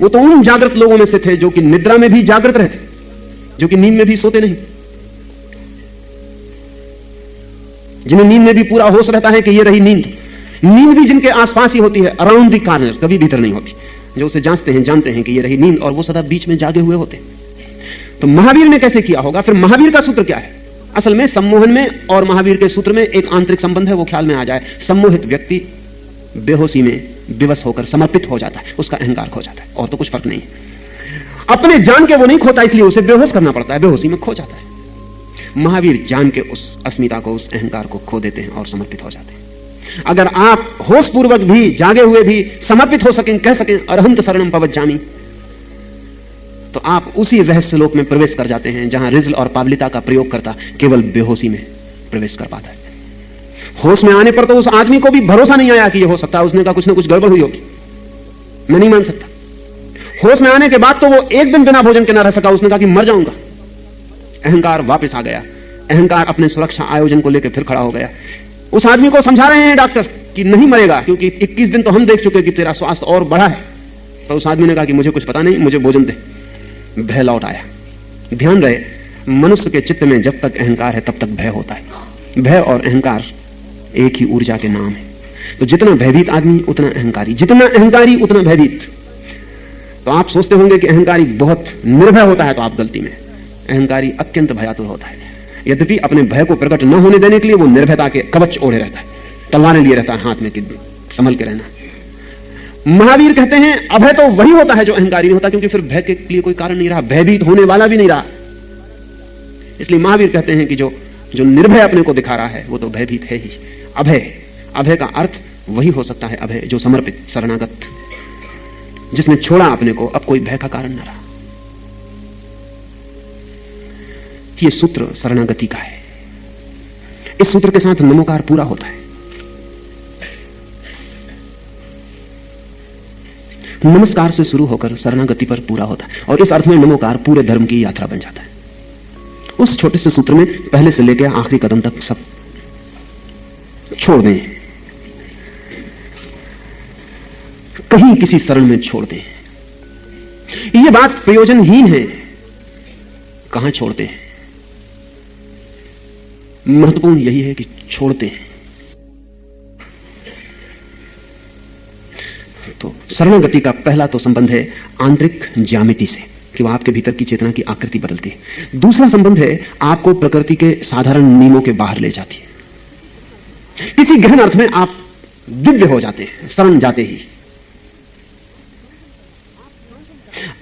वो तो उन जागृत लोगों में से थे जो कि निद्रा में भी जागृत रहते, जो कि नींद में भी सोते नहीं, जिन्हें नींद में भी पूरा होश रहता है कि ये रही नींद। नींद भी जिनके आसपास ही होती है, अराउंड द कॉर्नर, कभी भीतर नहीं होती, जो उसे जांचते हैं, जानते हैं कि ये रही नींद, और वो सदा बीच में जागे हुए होते। तो महावीर ने कैसे किया होगा? फिर महावीर का सूत्र क्या है? असल में सम्मोहन में और महावीर के सूत्र में एक आंतरिक संबंध है, वो ख्याल में आ जाए। सम्मोहित व्यक्ति बेहोशी में विवश होकर समर्पित हो जाता है, उसका अहंकार खो जाता है, और तो कुछ फर्क नहीं है। अपने जान के वो नहीं खोता, इसलिए उसे बेहोश करना पड़ता है, बेहोशी में खो जाता है। महावीर जान के उस अस्मिता को, उस अहंकार को खो देते हैं और समर्पित हो जाते हैं। अगर आप होश पूर्वक भी, जागे हुए भी समर्पित हो सकें, कह सकें अरहंत शरणम पवज्जामि, तो आप उसी रहस्य लोक में प्रवेश कर जाते हैं जहां रिजल और पावलिता का प्रयोग करता केवल बेहोशी में प्रवेश कर पाता है। होश में आने पर तो उस आदमी को भी भरोसा नहीं आया कि यह हो सकता है, उसने कहा कुछ ना कुछ गड़बड़ हुई होगी, मैं नहीं मान सकता। होश में आने के बाद तो वो एक दिन बिना भोजन के ना रह सका, उसने कहा कि मर जाऊंगा। अहंकार वापस आ गया, अहंकार अपने सुरक्षा आयोजन को लेकर फिर खड़ा हो गया। उस आदमी को समझा रहे हैं डॉक्टर कि नहीं मरेगा, क्योंकि 21 दिन तो हम देख चुके कि तेरा स्वास्थ्य और बढ़ा है। तो उस आदमी ने कहा कि मुझे कुछ पता नहीं, मुझे भोजन दे। भय लौट आया। ध्यान रहे, मनुष्य के चित्त में जब तक अहंकार है तब तक भय होता है। भय और अहंकार एक ही ऊर्जा के नाम है। तो जितना भयभीत आदमी उतना अहंकारी, जितना अहंकारी उतना भयभीत। तो आप सोचते होंगे कि अहंकारी बहुत निर्भय होता है, तो आप गलती में। अहंकारी अत्यंत भयातुर होता है। यद्यपि अपने भय को प्रकट न होने देने के लिए वो निर्भयता के कवच ओढ़े रहता है, तलवारें लिए रहता है हाथ में कि संभल के रहना। महावीर कहते हैं अभय तो वही होता है जो अहंकारी नहीं होता, क्योंकि फिर भय के लिए कोई कारण नहीं रहा, भयभीत होने वाला भी नहीं रहा। इसलिए महावीर कहते हैं कि जो निर्भय अपने को दिखा रहा है वो तो भयभीत है ही। अभय का अर्थ वही हो सकता है, अभय जो समर्पित, शरणागत, जिसने छोड़ा अपने को, अब कोई भय का कारण न रहा। यह सूत्र शरणागति का है। इस सूत्र के साथ नमोकार पूरा होता है। नमस्कार से शुरू होकर शरणागति पर पूरा होता है, और इस अर्थ में नमोकार पूरे धर्म की यात्रा बन जाता है। उस छोटे से सूत्र में पहले से लेकर आखिरी कदम तक सब छोड़ दें, कहीं किसी शरण में छोड़ दें। यह बात प्रयोजनहीन है, कहां छोड़ते हैं। महत्वपूर्ण यही है कि छोड़ते हैं। शरणागति का पहला तो संबंध है आंतरिक ज्यामिति से, कि वह आपके भीतर की चेतना की आकृति बदलती है। दूसरा संबंध है आपको प्रकृति के साधारण नियमों के बाहर ले जाती है। किसी गहन अर्थ में आप दिव्य हो जाते हैं शरण जाते ही।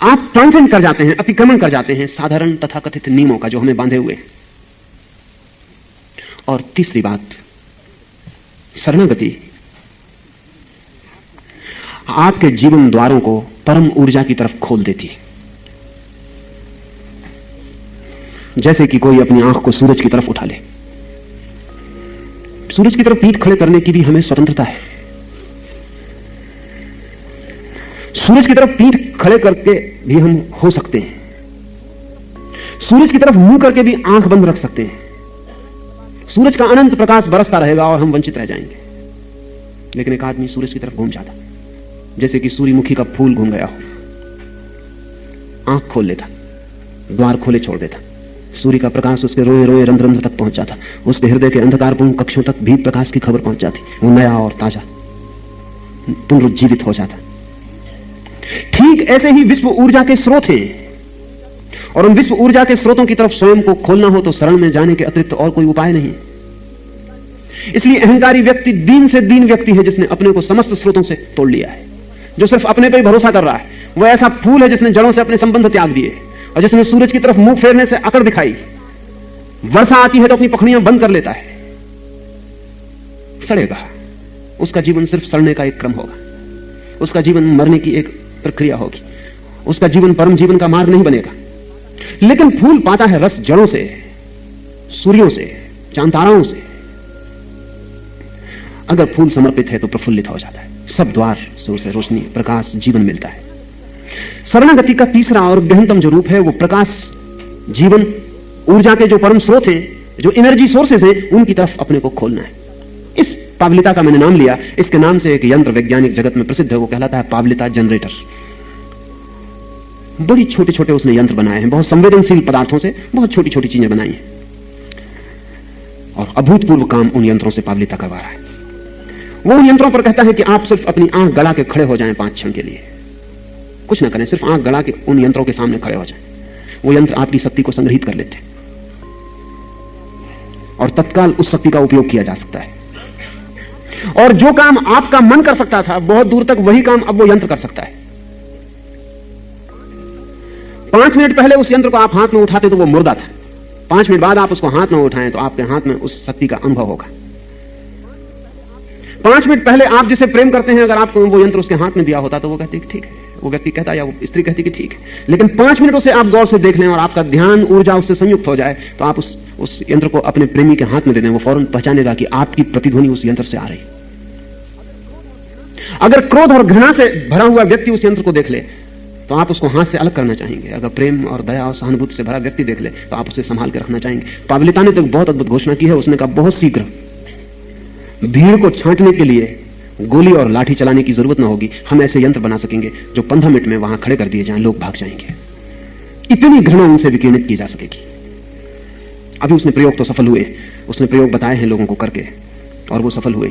आप ट्रांसेंड कर जाते हैं, अतिक्रमण कर जाते हैं साधारण तथाकथित नियमों का जो हमें बांधे हुए हैं। और तीसरी बात, शरणागति आपके जीवन द्वारों को परम ऊर्जा की तरफ खोल देती है। जैसे कि कोई अपनी आंख को सूरज की तरफ उठा ले। सूरज की तरफ पीठ खड़े करने की भी हमें स्वतंत्रता है। सूरज की तरफ पीठ खड़े करके भी हम हो सकते हैं। सूरज की तरफ मुंह करके भी आंख बंद रख सकते हैं। सूरज का अनंत प्रकाश बरसता रहेगा और हम वंचित रह जाएंगे। लेकिन एक आदमी सूरज की तरफ घूम जाता, जैसे कि सूर्यमुखी का फूल घूम गया हो, आंख खोल लेता, द्वार खोले छोड़ देता। सूर्य का प्रकाश उसके रोए रोए रंध्र रंध्र तक पहुंच जाता। उसके हृदय के अंधकारपूर्ण कक्षों तक भी प्रकाश की खबर पहुंच जाती। वो नया और ताजा पुनरुज्जीवित हो जाता। ठीक ऐसे ही विश्व ऊर्जा के स्रोत हैं, और उन विश्व ऊर्जा के स्रोतों की तरफ स्वयं को खोलना हो तो शरण में जाने के अतिरिक्त और कोई उपाय नहीं। इसलिए अहंकारी व्यक्ति दीन से दीन व्यक्ति है, जिसने अपने को समस्त स्रोतों से तोड़ लिया है, जो सिर्फ अपने पर ही भरोसा कर रहा है। वह ऐसा फूल है जिसने जड़ों से अपने संबंध त्याग दिए और जिसने सूरज की तरफ मुंह फेरने से अकड़ दिखाई। वर्षा आती है तो अपनी पखड़ियां बंद कर लेता है, सड़ेगा। उसका जीवन सिर्फ सड़ने का एक क्रम होगा। उसका जीवन मरने की एक प्रक्रिया होगी। उसका जीवन परम जीवन का मार्ग नहीं बनेगा। लेकिन फूल पाता है रस जड़ों से, सूर्यों से, चांताराओं से। अगर फूल समर्पित है तो प्रफुल्लित हो जाता है। सब द्वार से उसे रोशनी, प्रकाश, जीवन मिलता है। शरणागति का तीसरा और गहनतम जो रूप है वो प्रकाश, जीवन, ऊर्जा के जो परम स्रोत हैं, जो एनर्जी सोर्सेस हैं, उनकी तरफ अपने को खोलना है। इस पावलिता का मैंने नाम लिया। इसके नाम से एक यंत्र वैज्ञानिक जगत में प्रसिद्ध है, वो कहलाता है पावलिता जनरेटर। बड़ी छोटे छोटे उसने यंत्र बनाए हैं, बहुत संवेदनशील पदार्थों से बहुत छोटी छोटी चीजें बनाई हैं, और अभूतपूर्व काम उन यंत्रों से पावलिता करवा रहा है। वो उन यंत्रों पर कहता है कि आप सिर्फ अपनी आंख गड़ा के खड़े हो जाएं 5 क्षण के लिए, कुछ ना करें, सिर्फ आंख गड़ा के उन यंत्रों के सामने खड़े हो जाएं। वो यंत्र आपकी शक्ति को संग्रहित कर लेते हैं और तत्काल उस शक्ति का उपयोग किया जा सकता है। और जो काम आपका मन कर सकता था बहुत दूर तक, वही काम अब वो यंत्र कर सकता है। 5 मिनट पहले उस यंत्र को आप हाथ में उठाते तो वो मुर्दा था। 5 मिनट बाद आप उसको हाथ में उठाएं तो आपके हाथ में उस शक्ति का अनुभव होगा। 5 मिनट पहले आप जिसे प्रेम करते हैं, अगर आपको वो यंत्र उसके हाथ में दिया होता तो वो कहते कि ठीक है, वो व्यक्ति कहता या वो स्त्री कहती कि ठीक है। लेकिन 5 मिनटों से आप गौर से देख लें और आपका ध्यान, ऊर्जा उससे संयुक्त हो जाए तो आप उस यंत्र को अपने प्रेमी के हाथ में दे दें, वो फौरन पहचानेगा कि आपकी प्रतिध्वनि उस यंत्र से आ रही। अगर क्रोध और घृणा से भरा हुआ व्यक्ति उस यंत्र को देख ले तो आप उसको हाथ से अलग करना चाहेंगे। अगर प्रेम और दया और सहानुभूति से भरा व्यक्ति देख ले तो आप उसे संभाल के रखना चाहेंगे। पावलिता ने तो एक बहुत अद्भुत घोषणा की है। उसने कहा बहुत शीघ्र भीड़ को छांटने के लिए गोली और लाठी चलाने की जरूरत ना होगी। हम ऐसे यंत्र बना सकेंगे जो 15 मिनट में वहां खड़े कर दिए जाएं, लोग भाग जाएंगे। इतनी घृणा उनसे विकीर्णित की जा सकेगी। अभी उसने प्रयोग तो सफल हुए, उसने प्रयोग बताए हैं लोगों को करके और वो सफल हुए।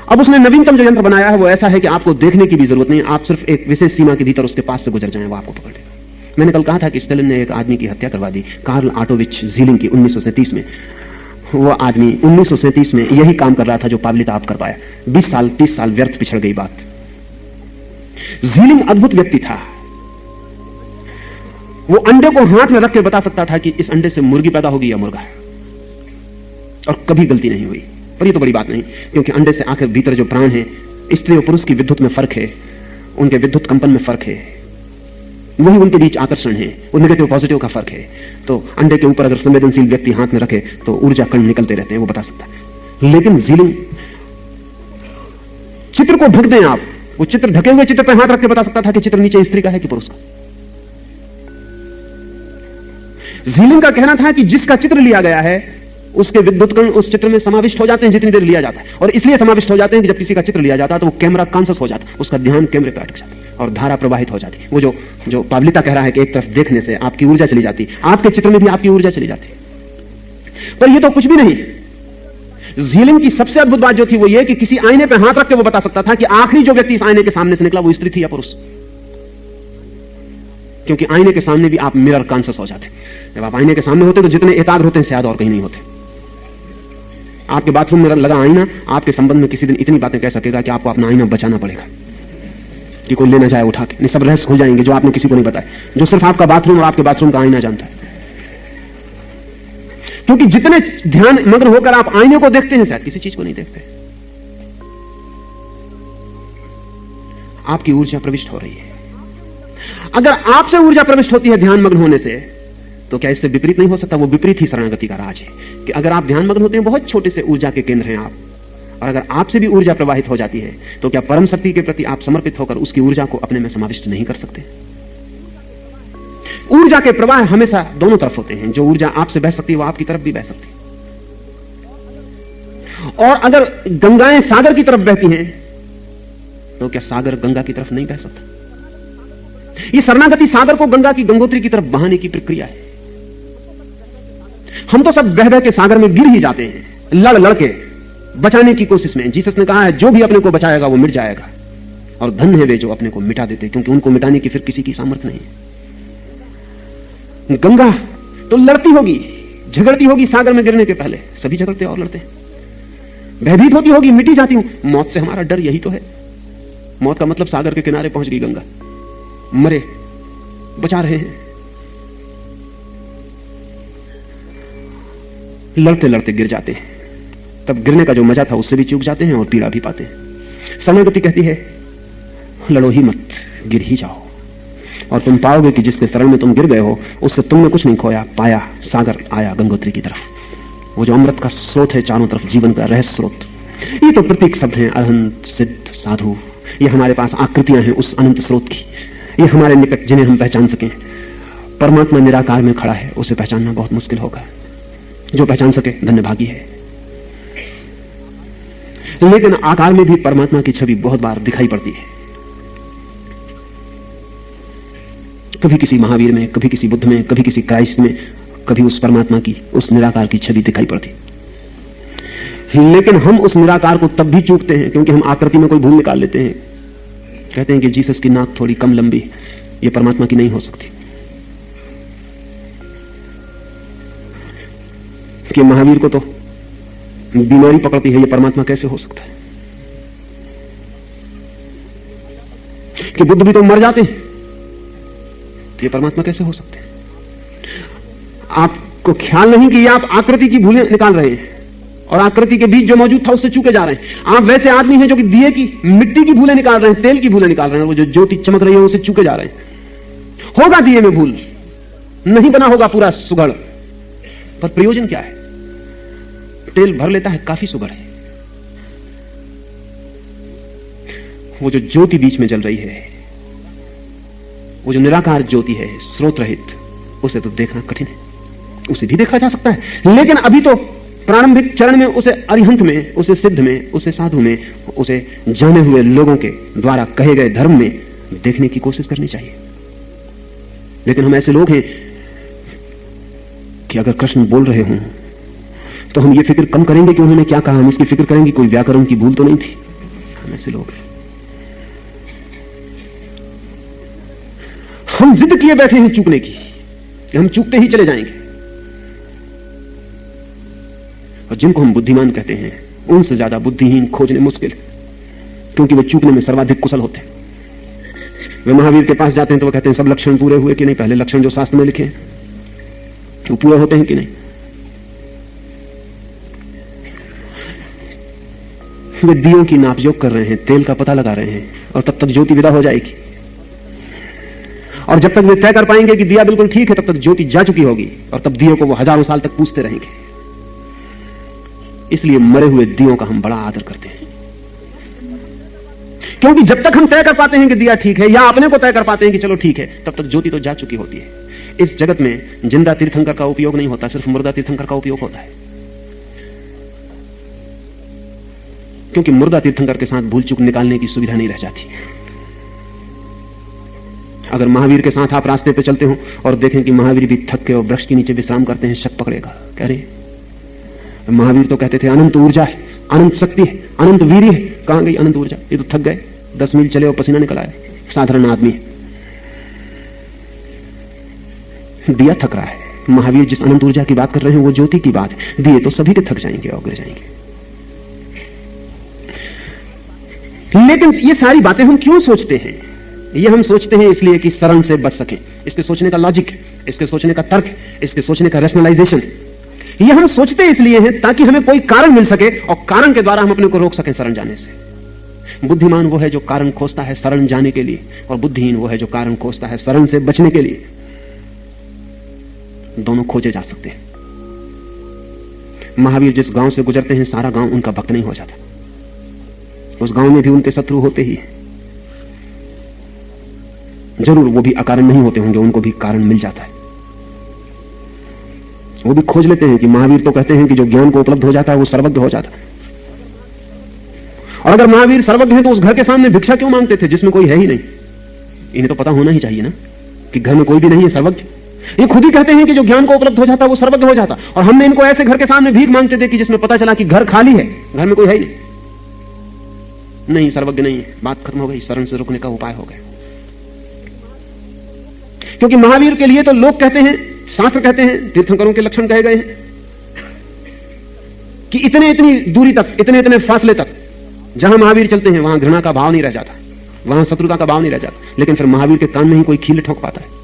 अब उसने नवीनतम जो यंत्र बनाया है वो ऐसा है कि आपको देखने की भी जरूरत नहीं, आप सिर्फ एक विशेष सीमा के भीतर उसके पास से गुजर जाएं, वो आपको पकड़ लेगा। मैंने कल कहा था कि स्टालिन ने एक आदमी की हत्या करवा दी, कार्ल ऑटोविच ज़ीलिंग की 1937 में। वो आदमी 1937 में यही काम कर रहा था जो पावलिता आप कर पाया। 20 साल 30 साल व्यर्थ पिछड़ गई बात। ज़ीलिंग अद्भुत व्यक्ति था। वो अंडे को हाथ में रख के बता सकता था कि इस अंडे से मुर्गी पैदा होगी या मुर्गा, और कभी गलती नहीं हुई। पर ये तो बड़ी बात नहीं, क्योंकि अंडे से आखिर भीतर जो प्राण है, स्त्री और पुरुष की विद्युत में फर्क है, उनके विद्युत कंपन में फर्क है, वही उनके बीच आकर्षण है, वो नेगेटिव पॉजिटिव का फर्क है। तो अंडे के ऊपर अगर संवेदनशील व्यक्ति हाथ में रखे तो ऊर्जा कण निकलते रहते हैं, वो बता सकता है। लेकिन ज़ीलिंग चित्र को ढक दें आप, वो चित्र ढके हुए चित्र पर हाथ रख के बता सकता था कि चित्र नीचे स्त्री का है कि पुरुष का। ज़ीलिंग का कहना था कि जिसका चित्र लिया गया है उसके विद्युत कण उस चित्र में समाविष्ट हो जाते हैं जितनी देर लिया जाता है, और इसलिए समाविष्ट हो जाते हैं कि जब किसी का चित्र लिया जाता है तो वो कैमरा कॉन्शियस हो जाता है, उसका ध्यान कैमरे पर अटक जाता है और धारा प्रवाहित हो जाती है। वो जो पावलिता कह रहा है कि एक तरफ देखने से आपकी ऊर्जा चली जाती, आपके चित्र में भी आपकी ऊर्जा चली जाती। पर ये तो कुछ भी नहीं। हीलिंग की सबसे अद्भुत बात जो थी वो ये कि किसी आईने पे हाथ रख के वो बता सकता था कि आखिरी जो व्यक्ति इस आईने के सामने से निकला वो स्त्री थी या पुरुष। क्योंकि आईने के सामने भी आप मिरर कॉन्शियस हो जाते। जब आप आईने के सामने होते तो जितने एकाग्र होते हैं शायद और कहीं नहीं होते। आपके बाथरूम में लगा आईना आपके संबंध में किसी दिन इतनी बातें कह सकेगा कि आपको अपना आईना बचाना पड़ेगा कि कोई लेना जाए उठा के। नहीं, सब रहस्य खुल जाएंगे जो आपने किसी को नहीं बताया, जो सिर्फ आपका बाथरूम और आपके बाथरूम का आईना जानता है। क्योंकि जितने ध्यान मग्न होकर आप आईने को देखते हैं शायद किसी चीज को नहीं देखते। आपकी ऊर्जा प्रविष्ट हो रही है। अगर आपसे ऊर्जा प्रविष्ट होती है ध्यान मग्न होने से तो क्या इससे विपरीत नहीं हो सकता? वो विपरीत ही शरणागति का राज है कि अगर आप ध्यान मग्न होते हैं, बहुत छोटे से ऊर्जा के केंद्र हैं आप, और अगर आपसे भी ऊर्जा प्रवाहित हो जाती है तो क्या परम शक्ति के प्रति आप समर्पित होकर उसकी ऊर्जा को अपने में समाविष्ट नहीं कर सकते? ऊर्जा के प्रवाह हमेशा दोनों तरफ होते हैं। जो ऊर्जा आपसे बह सकती है वो आपकी तरफ भी बह सकती है। और अगर गंगाएं सागर की तरफ बहती हैं तो क्या सागर गंगा की तरफ नहीं बह सकता? ये शरणागति सागर को गंगा की गंगोत्री की तरफ बहाने की प्रक्रिया है। हम तो सब बह बह के सागर में गिर ही जाते हैं, लड़ लड़ के बचाने की कोशिश में। जीसस ने कहा है जो भी अपने को बचाएगा वो मिट जाएगा, और धन्य है वे जो अपने को मिटा देते, क्योंकि उनको मिटाने की फिर किसी की सामर्थ्य नहीं है। गंगा तो लड़ती होगी, झगड़ती होगी सागर में गिरने के पहले, सभी झगड़ते और लड़ते, भयभीत होती होगी, मिटी जाती हूं। मौत से हमारा डर यही तो है। मौत का मतलब सागर के किनारे पहुंच गई गंगा, मरे, बचा रहे हैं। लड़ते लड़ते गिर जाते हैं, तब गिरने का जो मजा था उससे भी चूक जाते हैं और पीड़ा भी पाते हैं। शरणागति कहती है लड़ो ही मत, गिर ही जाओ, और तुम पाओगे कि जिसके शरण में तुम गिर गए हो उससे तुमने कुछ नहीं खोया, पाया। सागर आया गंगोत्री की तरफ, वो जो अमृत का स्रोत है चारों तरफ, जीवन का रहस्य स्रोत। ये तो प्रतीक शब्द हैं, अरहंत, सिद्ध, साधु। ये हमारे पास आकृतियां हैं उस अनंत स्रोत की, ये हमारे निकट जिन्हें हम पहचान सकें। परमात्मा निराकार में खड़ा है, उसे पहचानना बहुत मुश्किल होगा। जो पहचान सके धन्यभागी है। लेकिन आकार में भी परमात्मा की छवि बहुत बार दिखाई पड़ती है, कभी किसी महावीर में, कभी किसी बुद्ध में, कभी किसी क्राइस्ट में, कभी उस परमात्मा की, उस निराकार की छवि दिखाई पड़ती। लेकिन हम उस निराकार को तब भी चूकते हैं क्योंकि हम आकृति में कोई भूल निकाल लेते हैं। कहते हैं कि जीसस की नाक थोड़ी कम लंबी, ये परमात्मा की नहीं हो सकती। कि महावीर को तो बीमारी पकड़ती है, ये परमात्मा कैसे हो सकता है? कि बुद्ध भी तो मर जाते हैं, तो ये परमात्मा कैसे हो सकते हैं? आपको ख्याल नहीं कि ये आप आकृति की भूलें निकाल रहे हैं, और आकृति के बीच जो मौजूद था उससे चूके जा रहे हैं। आप वैसे आदमी हैं जो कि दिए की मिट्टी की भूलें निकाल रहे हैं, तेल की भूलें निकाल रहे हैं, वो जो ज्योति चमक रही है उसे चूके जा रहे हैं। होगा दिए में भूल, नहीं बना होगा पूरा सुगढ़, पर प्रयोजन क्या है? तेल भर लेता है, काफी सुगढ़ है। वो जो ज्योति बीच में जल रही है, वो जो निराकार ज्योति है, स्रोत रहित, उसे तो देखना कठिन है। उसे भी देखा जा सकता है, लेकिन अभी तो प्रारंभिक चरण में उसे अरिहंत में, उसे सिद्ध में, उसे साधु में, उसे जाने हुए लोगों के द्वारा कहे गए धर्म में देखने की कोशिश करनी चाहिए। लेकिन हम ऐसे लोग हैं कि अगर कृष्ण बोल रहे हों तो हम ये फिक्र कम करेंगे कि उन्होंने क्या कहा, हम इसकी फिक्र करेंगे कोई व्याकरण की भूल तो नहीं थी। हम ऐसे लोग हैं, हम जिद किए बैठे हैं चूकने की, कि हम चूकते ही चले जाएंगे। और जिनको हम बुद्धिमान कहते हैं उनसे ज्यादा बुद्धिहीन खोजने मुश्किल है, क्योंकि वे चूकने में सर्वाधिक कुशल होते हैं। वे महावीर के पास जाते हैं तो वो कहते हैं सब लक्षण पूरे हुए कि नहीं, पहले लक्षण जो शास्त्र में लिखे हैं वो पूरे होते हैं कि नहीं। वे दियों की नापजोक कर रहे हैं, तेल का पता लगा रहे हैं, और तब तक ज्योति विदा हो जाएगी। और जब तक वे तय कर पाएंगे कि दिया बिल्कुल ठीक है, तब तक ज्योति जा चुकी होगी, और तब दियों को वो हजारों साल तक पूछते रहेंगे। इसलिए मरे हुए दियों का हम बड़ा आदर करते हैं, क्योंकि जब तक हम तय कर पाते हैं कि दिया ठीक है, या अपने को तय कर पाते हैं कि चलो ठीक है, तब तक ज्योति तो जा चुकी होती है। इस जगत में जिंदा तीर्थंकर का उपयोग नहीं होता, सिर्फ मुर्दा तीर्थंकर का उपयोग होता है, क्योंकि मुर्दा तीर्थंकर के साथ भूल चूक निकालने की सुविधा नहीं रह जाती। अगर महावीर के साथ आप रास्ते पे चलते हो और देखें कि महावीर भी थक के और वृक्ष के नीचे विश्राम करते हैं, शक पकड़ेगा, कह रहे महावीर तो कहते थे अनंत ऊर्जा है, अनंत शक्ति है, अनंत वीर्य है। कहां गई अनंत ऊर्जा? ये तो थक गए, 10 मील चले और पसीना निकल आया, साधारण आदमी है। दिया थक रहा है। महावीर जिस अनंत ऊर्जा की बात कर रहे हैं वो ज्योति की बात है। दिए तो सभी के थक जाएंगे और गिर जाएंगे। लेकिन ये सारी बातें हम क्यों सोचते हैं? ये हम सोचते हैं इसलिए कि शरण से बच सकें। इसके सोचने का लॉजिक है, इसके सोचने का तर्क है, इसके सोचने का रैशनलाइजेशन है। ये हम सोचते इसलिए हैं ताकि हमें कोई कारण मिल सके और कारण के द्वारा हम अपने को रोक सकें शरण जाने से। बुद्धिमान वो है जो कारण खोजता है शरण जाने के लिए, और बुद्धिहीन वो है जो कारण खोजता है शरण से बचने के लिए। दोनों खोजे जा सकते हैं। महावीर जिस गांव से गुजरते हैं सारा गांव उनका भक्त नहीं हो जाता। उस गांव में भी उनके शत्रु होते ही हैं। जरूर वो भी अकारण नहीं होते होंगे, उनको भी कारण मिल जाता है। वो भी खोज लेते हैं कि महावीर तो कहते हैं कि जो ज्ञान को उपलब्ध हो जाता है वो सर्वज्ञ हो जाता है। और अगर महावीर सर्वज्ञ हैं तो उस घर के सामने भिक्षा क्यों मांगते थे जिसमें कोई है ही नहीं? इन्हें तो पता होना ही चाहिए ना कि घर में कोई भी नहीं है सर्वज्ञ। ये खुद ही कहते हैं कि जो ज्ञान को उपलब्ध हो जाता वो सर्वज्ञ हो जाता, और हमने इनको ऐसे घर के सामने भीख मांगते थे कि जिसमें पता चला कि घर खाली है, घर में कोई है ही नहीं, सर्वज्ञ नहीं है। बात खत्म हो गई, शरण से रुकने का उपाय हो गया। क्योंकि महावीर के लिए तो लोग कहते हैं, शास्त्र कहते हैं, तीर्थंकरों के लक्षण कहे गए हैं कि इतने इतनी दूरी तक, इतने इतने फासले तक जहां महावीर चलते हैं वहां घृणा का भाव नहीं रह जाता, वहां शत्रुता का भाव नहीं रह जाता। लेकिन फिर महावीर के कान में ही कोई खील ठोक पाता है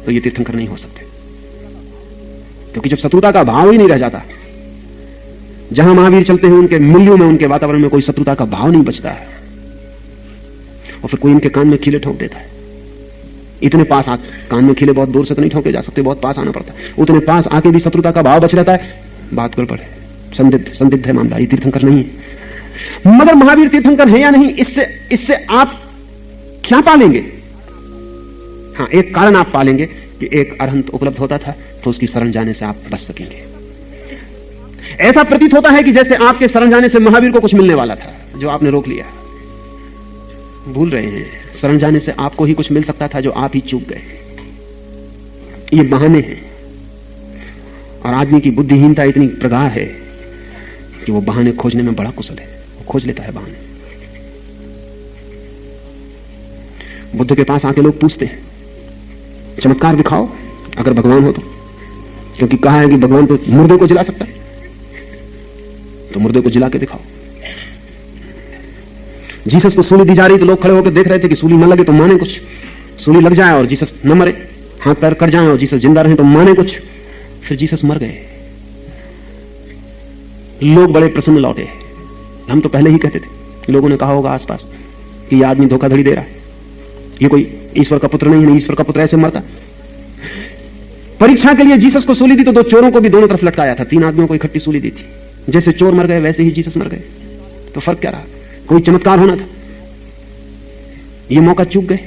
तो ये तीर्थंकर नहीं हो सकते, क्योंकि जब शत्रुता का भाव ही नहीं रह जाता, जहां महावीर चलते हैं उनके मूल्यों में, उनके वातावरण में कोई शत्रुता का भाव नहीं बचता है, और फिर कोई इनके कान में खीले ठोक देता है। इतने पास आके, कान में खीले बहुत दूर से तो नहीं ठोके जा सकते, बहुत पास आना पड़ता है। उतने पास आके भी शत्रुता का भाव बच रहता है, बात गड़बड़ है, संदिग्ध है मामला, ये तीर्थंकर नहीं है। मगर महावीर तीर्थंकर है या नहीं, इससे आप क्या पालेंगे? हाँ, एक कारण आप पालेंगे कि एक अरहंत उपलब्ध होता था तो उसकी शरण जाने से आप बच सकेंगे। ऐसा प्रतीत होता है कि जैसे आपके शरण जाने से महावीर को कुछ मिलने वाला था जो आपने रोक लिया। भूल रहे हैं, शरण जाने से आपको ही कुछ मिल सकता था जो आप ही चूक गए। ये बहाने हैं, और आदमी की बुद्धिहीनता इतनी प्रगाढ़ है कि वो बहाने खोजने में बड़ा कुशल है, वो खोज लेता है बहाने। बुद्ध के पास आके लोग पूछते हैं चमत्कार दिखाओ अगर भगवान हो तो, क्योंकि कहा है कि भगवान तो मुर्दे को जिला सकता है, तो मुर्दे को जिला के दिखाओ। जीसस को सूली दी जा रही तो लोग खड़े होकर देख रहे थे कि सूली न लगे तो माने कुछ, सूली लग जाए और जीसस न मरे, हाथ पैर कट जाए और जीसस जिंदा रहे तो माने कुछ। फिर जीसस मर गए, लोग बड़े प्रसन्न लौटे। हम तो पहले ही कहते थे, लोगों ने कहा होगा आसपास कि यह आदमी धोखाधड़ी दे रहा है, ये कोई ईश्वर का पुत्र नहीं है, ईश्वर का पुत्र ऐसे मरता। परीक्षा के लिए जीसस को सूली दी तो 2 चोरों को भी दोनों तरफ लटकाया था, 3 आदमियों को इकट्ठी सूली दी थी। जैसे चोर मर गए वैसे ही जीसस मर गए, तो फर्क क्या रहा? कोई चमत्कार होना था, ये मौका चूक गए।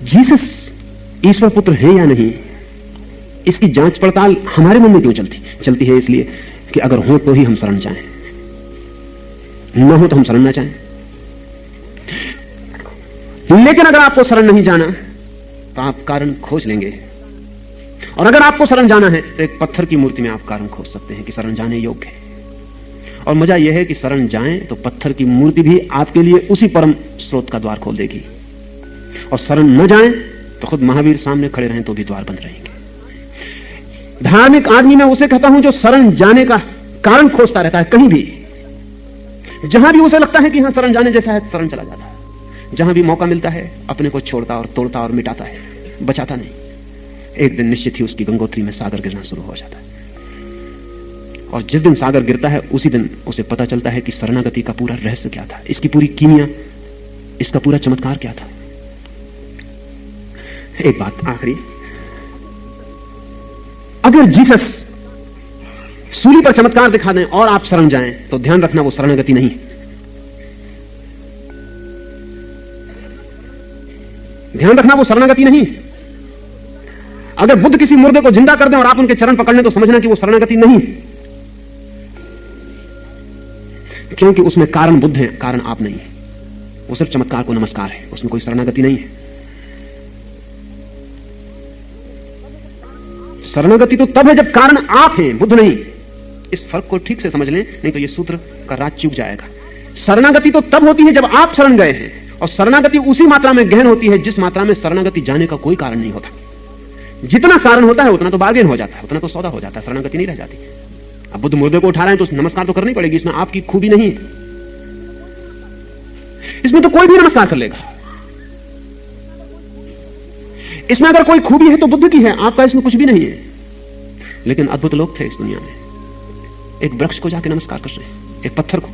जीसस ईश्वर पुत्र है या नहीं, इसकी जांच पड़ताल हमारे मन में क्यों चलती है? इसलिए कि अगर हो तो ही हम शरण जाएं, न हो तो हम शरण ना जाएं। लेकिन अगर आपको शरण नहीं जाना तो आप कारण खोज लेंगे, और अगर आपको शरण जाना है तो एक पत्थर की मूर्ति में आप कारण खोज सकते हैं कि शरण जाने योग्य है। और मजा यह है कि शरण जाएं तो पत्थर की मूर्ति भी आपके लिए उसी परम स्रोत का द्वार खोल देगी, और शरण न जाएं तो खुद महावीर सामने खड़े रहें तो भी द्वार बंद रहेंगे। धार्मिक आदमी मैं उसे कहता हूं जो शरण जाने का कारण खोजता रहता है, कहीं भी जहां भी उसे लगता है कि हां शरण जाने जैसा है, शरण चला जाता है। जहां भी मौका मिलता है अपने को छोड़ता और तोड़ता और मिटाता है, बचाता नहीं। एक दिन निश्चित ही उसकी गंगोत्री में सागर गिरना शुरू हो जाता है, और जिस दिन सागर गिरता है उसी दिन उसे पता चलता है कि शरणागति का पूरा रहस्य क्या था, इसकी पूरी कीमिया, इसका पूरा चमत्कार क्या था। एक बात आखिरी, अगर जीसस सूली पर चमत्कार दिखा दें और आप शरण जाएं तो ध्यान रखना वो शरणागति नहीं है। ध्यान रखना वो शरणागति नहीं। अगर बुद्ध किसी मुर्दे को जिंदा कर दें और आप उनके चरण पकड़ लें तो समझना कि वो शरणागति नहीं, क्योंकि उसमें कारण बुद्ध है, कारण आप नहीं है। वो सिर्फ चमत्कार को नमस्कार है, उसमें कोई शरणागति नहीं है। शरणागति तो तब है जब कारण आप हैं, बुद्ध नहीं। इस फर्क को ठीक से समझ लें, नहीं तो ये सूत्र का राज चूक जाएगा। शरणागति तो तब होती है जब आप शरण गए हैं, और शरणागति उसी मात्रा में गहन होती है जिस मात्रा में शरणागति जाने का कोई कारण नहीं होता। जितना कारण होता है उतना तो बार्गेन हो जाता है, उतना तो सौदा हो जाता है, शरणागति नहीं रह जाती। अब बुद्ध मुर्दे को उठा रहे हैं तो नमस्कार तो करनी पड़ेगी, इसमें आपकी खूबी नहीं है, इसमें तो कोई भी नमस्कार कर लेगा। इसमें अगर कोई खूबी है तो बुद्ध की है, आपका इसमें कुछ भी नहीं है। लेकिन अद्भुत लोग थे इस दुनिया में, एक वृक्ष को जाके नमस्कार कर रहे हैं, एक पत्थर को।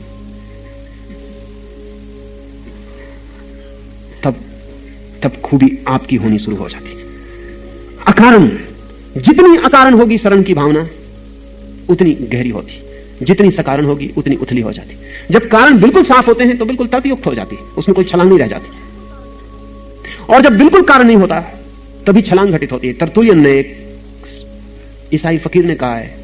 तब खूबी आपकी होनी शुरू हो जाती है। अकारण, जितनी अकारण होगी शरण की भावना उतनी गहरी होती, जितनी सकारण होगी उतनी उथली हो जाती। जब कारण बिल्कुल साफ होते हैं तो बिल्कुल तर्कयुक्त हो जाती, उसमें कोई छलांग नहीं रह जाती। और जब बिल्कुल कारण नहीं होता तभी छलांग घटित होती है। तरतुलियन ने, एक ईसाई फकीर ने कहा है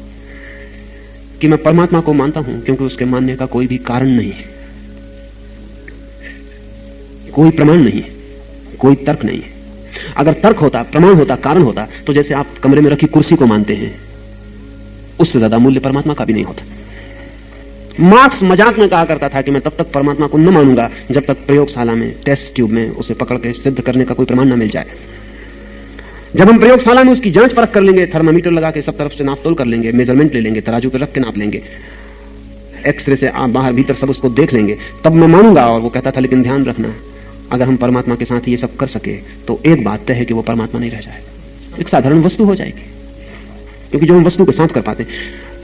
कि मैं परमात्मा को मानता हूं क्योंकि उसके मानने का कोई भी कारण नहीं है, कोई प्रमाण नहीं है, कोई तर्क नहीं है। अगर तर्क होता, प्रमाण होता, कारण होता, तो जैसे आप कमरे में रखी कुर्सी को मानते हैं, उससे ज्यादा मूल्य परमात्मा का भी नहीं होता। मार्क्स मजाक में कहा करता था कि मैं तब तक परमात्मा को न मानूंगा जब तक प्रयोगशाला में, टेस्ट ट्यूब में उसे पकड़ के सिद्ध करने का कोई प्रमाण न मिल जाए। जब हम प्रयोगशाला में उसकी जांच परख कर लेंगे, थर्मामीटर लगा के सब तरफ से नापतोल कर लेंगे, मेजरमेंट ले लेंगे, तराजू पे रख के नाप लेंगे, एक्सरे से बाहर भीतर सब उसको देख लेंगे, तब मैं मानूंगा। और वो कहता था लेकिन ध्यान रखना, अगर हम परमात्मा के साथ ये सब कर सके तो एक बात तय है कि वो परमात्मा नहीं रह जाएगा, एक साधारण वस्तु हो जाएगी। क्योंकि जो हम वस्तु के साथ कर पाते हैं,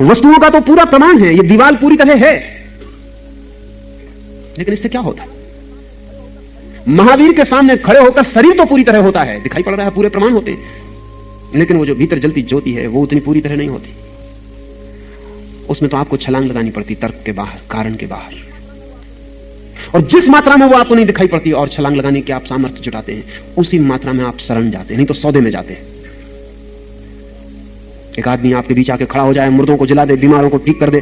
वस्तुओं का तो पूरा प्रमाण है, ये दीवार पूरी तरह है, लेकिन इससे क्या होता? महावीर के सामने खड़े होकर शरीर तो पूरी तरह होता है, दिखाई पड़ रहा है, पूरे प्रमाण होते हैं, लेकिन वो जो भीतर जलती ज्योति है वो उतनी पूरी तरह नहीं होती। उसमें तो आपको छलांग लगानी पड़ती, तर्क के बाहर, कारण के बाहर। और जिस मात्रा में वो आपको नहीं दिखाई पड़ती और छलांग लगाने के आप सामर्थ्य जुटाते हैं, उसी मात्रा में आप शरण जाते हैं, नहीं तो सौदे में जाते हैं। एक आदमी आपके बीच आके खड़ा हो जाए, मुर्दों को जला दे, बीमारों को ठीक कर दे,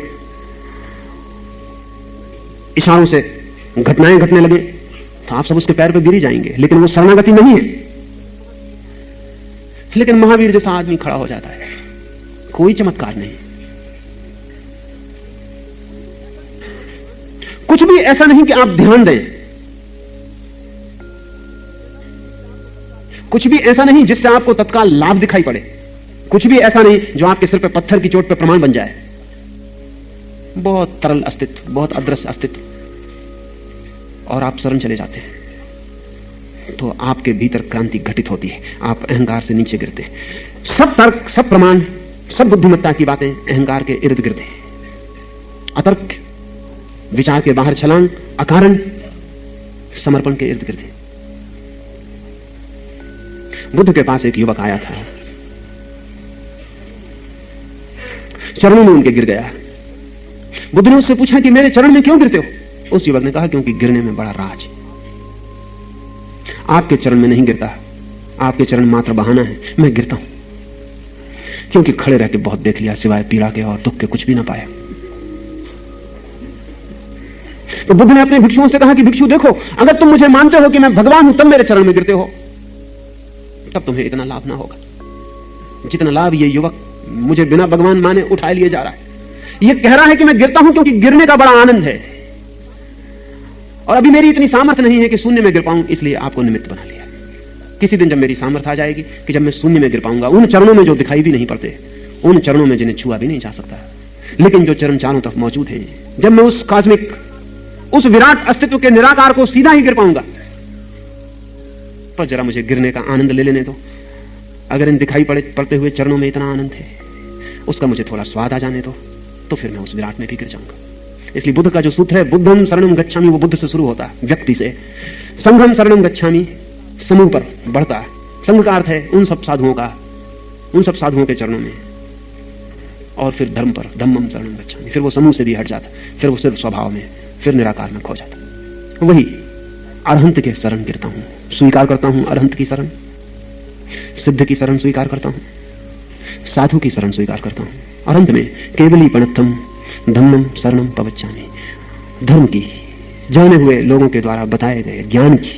इशारों से घटनाएं घटने लगे, तो आप सब उसके पैर पे गिर जाएंगे, लेकिन वो शरणागति नहीं है। लेकिन महावीर जैसा आदमी खड़ा हो जाता है, कोई चमत्कार नहीं, कुछ भी ऐसा नहीं कि आप ध्यान दें, कुछ भी ऐसा नहीं जिससे आपको तत्काल लाभ दिखाई पड़े, कुछ भी ऐसा नहीं जो आपके सिर पे पत्थर की चोट पे प्रमाण बन जाए। बहुत तरल अस्तित्व, बहुत अदृश्य अस्तित्व, और आप शरण चले जाते हैं तो आपके भीतर क्रांति घटित होती है, आप अहंकार से नीचे गिरते हैं। सब तर्क, सब प्रमाण, सब बुद्धिमत्ता की बातें अहंकार के इर्द गिर्द हैं। अतर्क, विचार के बाहर छलांग, अकारण समर्पण के इर्द गिर्द है। बुद्ध के पास एक युवक आया था, चरणों में उनके गिर गया। बुद्ध ने उससे पूछा कि मेरे चरण में क्यों गिरते हो? उस युवक ने कहा क्योंकि गिरने में बड़ा राज है। आपके चरण में नहीं गिरता, आपके चरण मात्र बहाना है, मैं गिरता हूं क्योंकि खड़े रह के बहुत देख लिया, सिवाय पीड़ा के और दुख के कुछ भी ना पाया। तो बुद्ध ने अपने भिक्षुओं से कहा कि भिक्षु देखो, अगर तुम मुझे मानते हो कि मैं भगवान हूं तब मेरे चरण में गिरते हो, तब तुम्हें इतना लाभ ना होगा जितना लाभ ये युवक मुझे बिना भगवान माने उठाए लिए जा रहा है। ये कह रहा है कि मैं गिरता हूं क्योंकि गिरने का बड़ा आनंद है, और अभी मेरी इतनी सामर्थ्य नहीं है कि शून्य में गिर पाऊं, इसलिए आपको निमित्त बना लिया। किसी दिन जब मेरी सामर्थ्य आ जाएगी कि जब मैं शून्य में गिर पाऊंगा, उन चरणों में जो दिखाई भी नहीं पड़ते, उन चरणों में जिन्हें छुआ भी नहीं जा सकता, लेकिन जो चरण चारों तरफ मौजूद है, जब मैं उस कॉस्मिक, उस विराट अस्तित्व के निराकार को सीधा ही गिर पाऊंगा, पर जरा मुझे गिरने का आनंद ले लेने दो। अगर इन दिखाई पड़ते हुए चरणों में इतना आनंद है, उसका मुझे थोड़ा स्वाद आ जाने दो, तो फिर मैं उस विराट में भी गिर जाऊंगा। इसलिए बुद्ध का जो सूत्र है, बुद्धम शरणम गच्छामि, वो बुद्ध से शुरू होता है, व्यक्ति से। संघम शरणम गच्छामि, समूह पर बढ़ता है। संघ का अर्थ है उन सब साधुओं का, उन सब साधुओं के चरणों में, और फिर धर्म पर, धम्मम शरणम गच्छामि, फिर वो समूह से भी हट जाता, फिर वो सिर्फ स्वभाव में, फिर निराकार में खो जाता। वही अरहंत के शरण गिरता हूं, स्वीकार करता हूं अरहंत की शरण, सिद्ध की शरण स्वीकार करता हूं, साधु की शरण स्वीकार करता हूं। अरहंत में केवली पणत्थम धम्मम शरणम पवच्चामि, धर्म की, जाने हुए लोगों के द्वारा बताए गए ज्ञान की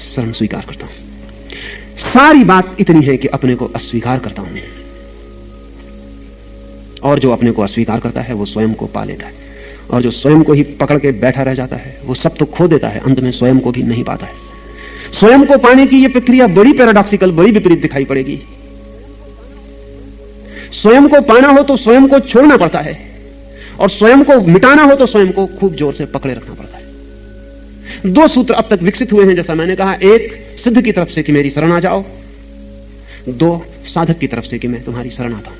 शरण स्वीकार करता हूं। सारी बात इतनी है कि अपने को अस्वीकार करता हूं, और जो अपने को अस्वीकार करता है वो स्वयं को पा लेता है, और जो स्वयं को ही पकड़ के बैठा रह जाता है वो सब तो खो देता है, अंत में स्वयं को भी नहीं पाता है। स्वयं को पाने की ये प्रक्रिया बड़ी पैराडॉक्सिकल, बड़ी विपरीत दिखाई पड़ेगी। स्वयं को पाना हो तो स्वयं को छोड़ना पड़ता है, और स्वयं को मिटाना हो तो स्वयं को खूब जोर से पकड़े रखना पड़ता है। दो सूत्र अब तक विकसित हुए हैं, जैसा मैंने कहा, एक सिद्ध की तरफ से कि मेरी शरण आ जाओ, दो साधक की तरफ से कि मैं तुम्हारी शरण आता हूं।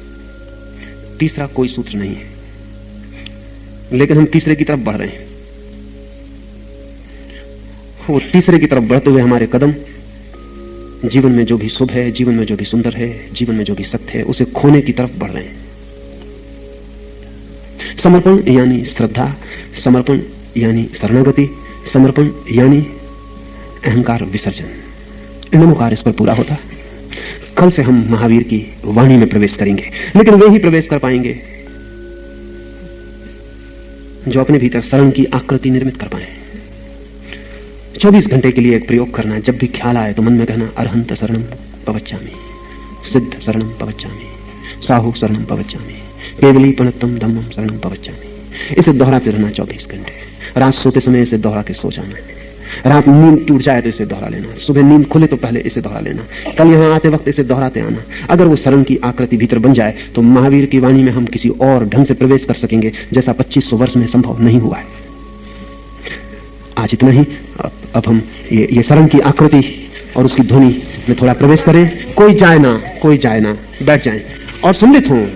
तीसरा कोई सूत्र नहीं है, लेकिन हम तीसरे की तरफ बढ़ रहे हैं। वो तीसरे की तरफ बढ़ते हुए हमारे कदम जीवन में जो भी शुभ है, जीवन में जो भी सुंदर है, जीवन में जो भी सत्य है, उसे खोने की तरफ बढ़ रहे हैं। समर्पण यानी श्रद्धा, समर्पण यानी शरणागति, समर्पण यानी अहंकार विसर्जन। नमोकार इस पर पूरा होता। कल से हम महावीर की वाणी में प्रवेश करेंगे, लेकिन वे ही प्रवेश कर पाएंगे जो अपने भीतर शरण की आकृति निर्मित कर पाए। 24 घंटे के लिए एक प्रयोग करना, जब भी ख्याल आए तो मन में कहना अरहंत शरणम पवच्चामि, सिद्ध शरणम पवच्चामि, साहु शरणम पवच्चामि, केवली पनत्तम धम्मम शरणम पवच्चामि। इसे दोहराते रहना 24 घंटे। रात सोते समय इसे दोहरा के सो जाना। रात नींद टूट जाए तो इसे दोहरा लेना, सुबह नींद खुले तो पहले इसे दोहरा लेना, कल यहां आते वक्त इसे दोहराते आना। अगर वो शरण की आकृति भीतर बन जाए तो महावीर की वाणी में हम किसी और ढंग से प्रवेश कर सकेंगे, जैसा 2500 वर्ष में संभव नहीं हुआ है। आज इतना ही। अब हम ये शरण की आकृति और उसकी ध्वनि में थोड़ा प्रवेश करें। कोई जाए ना, बैठ जाए और सम्मिलित हों।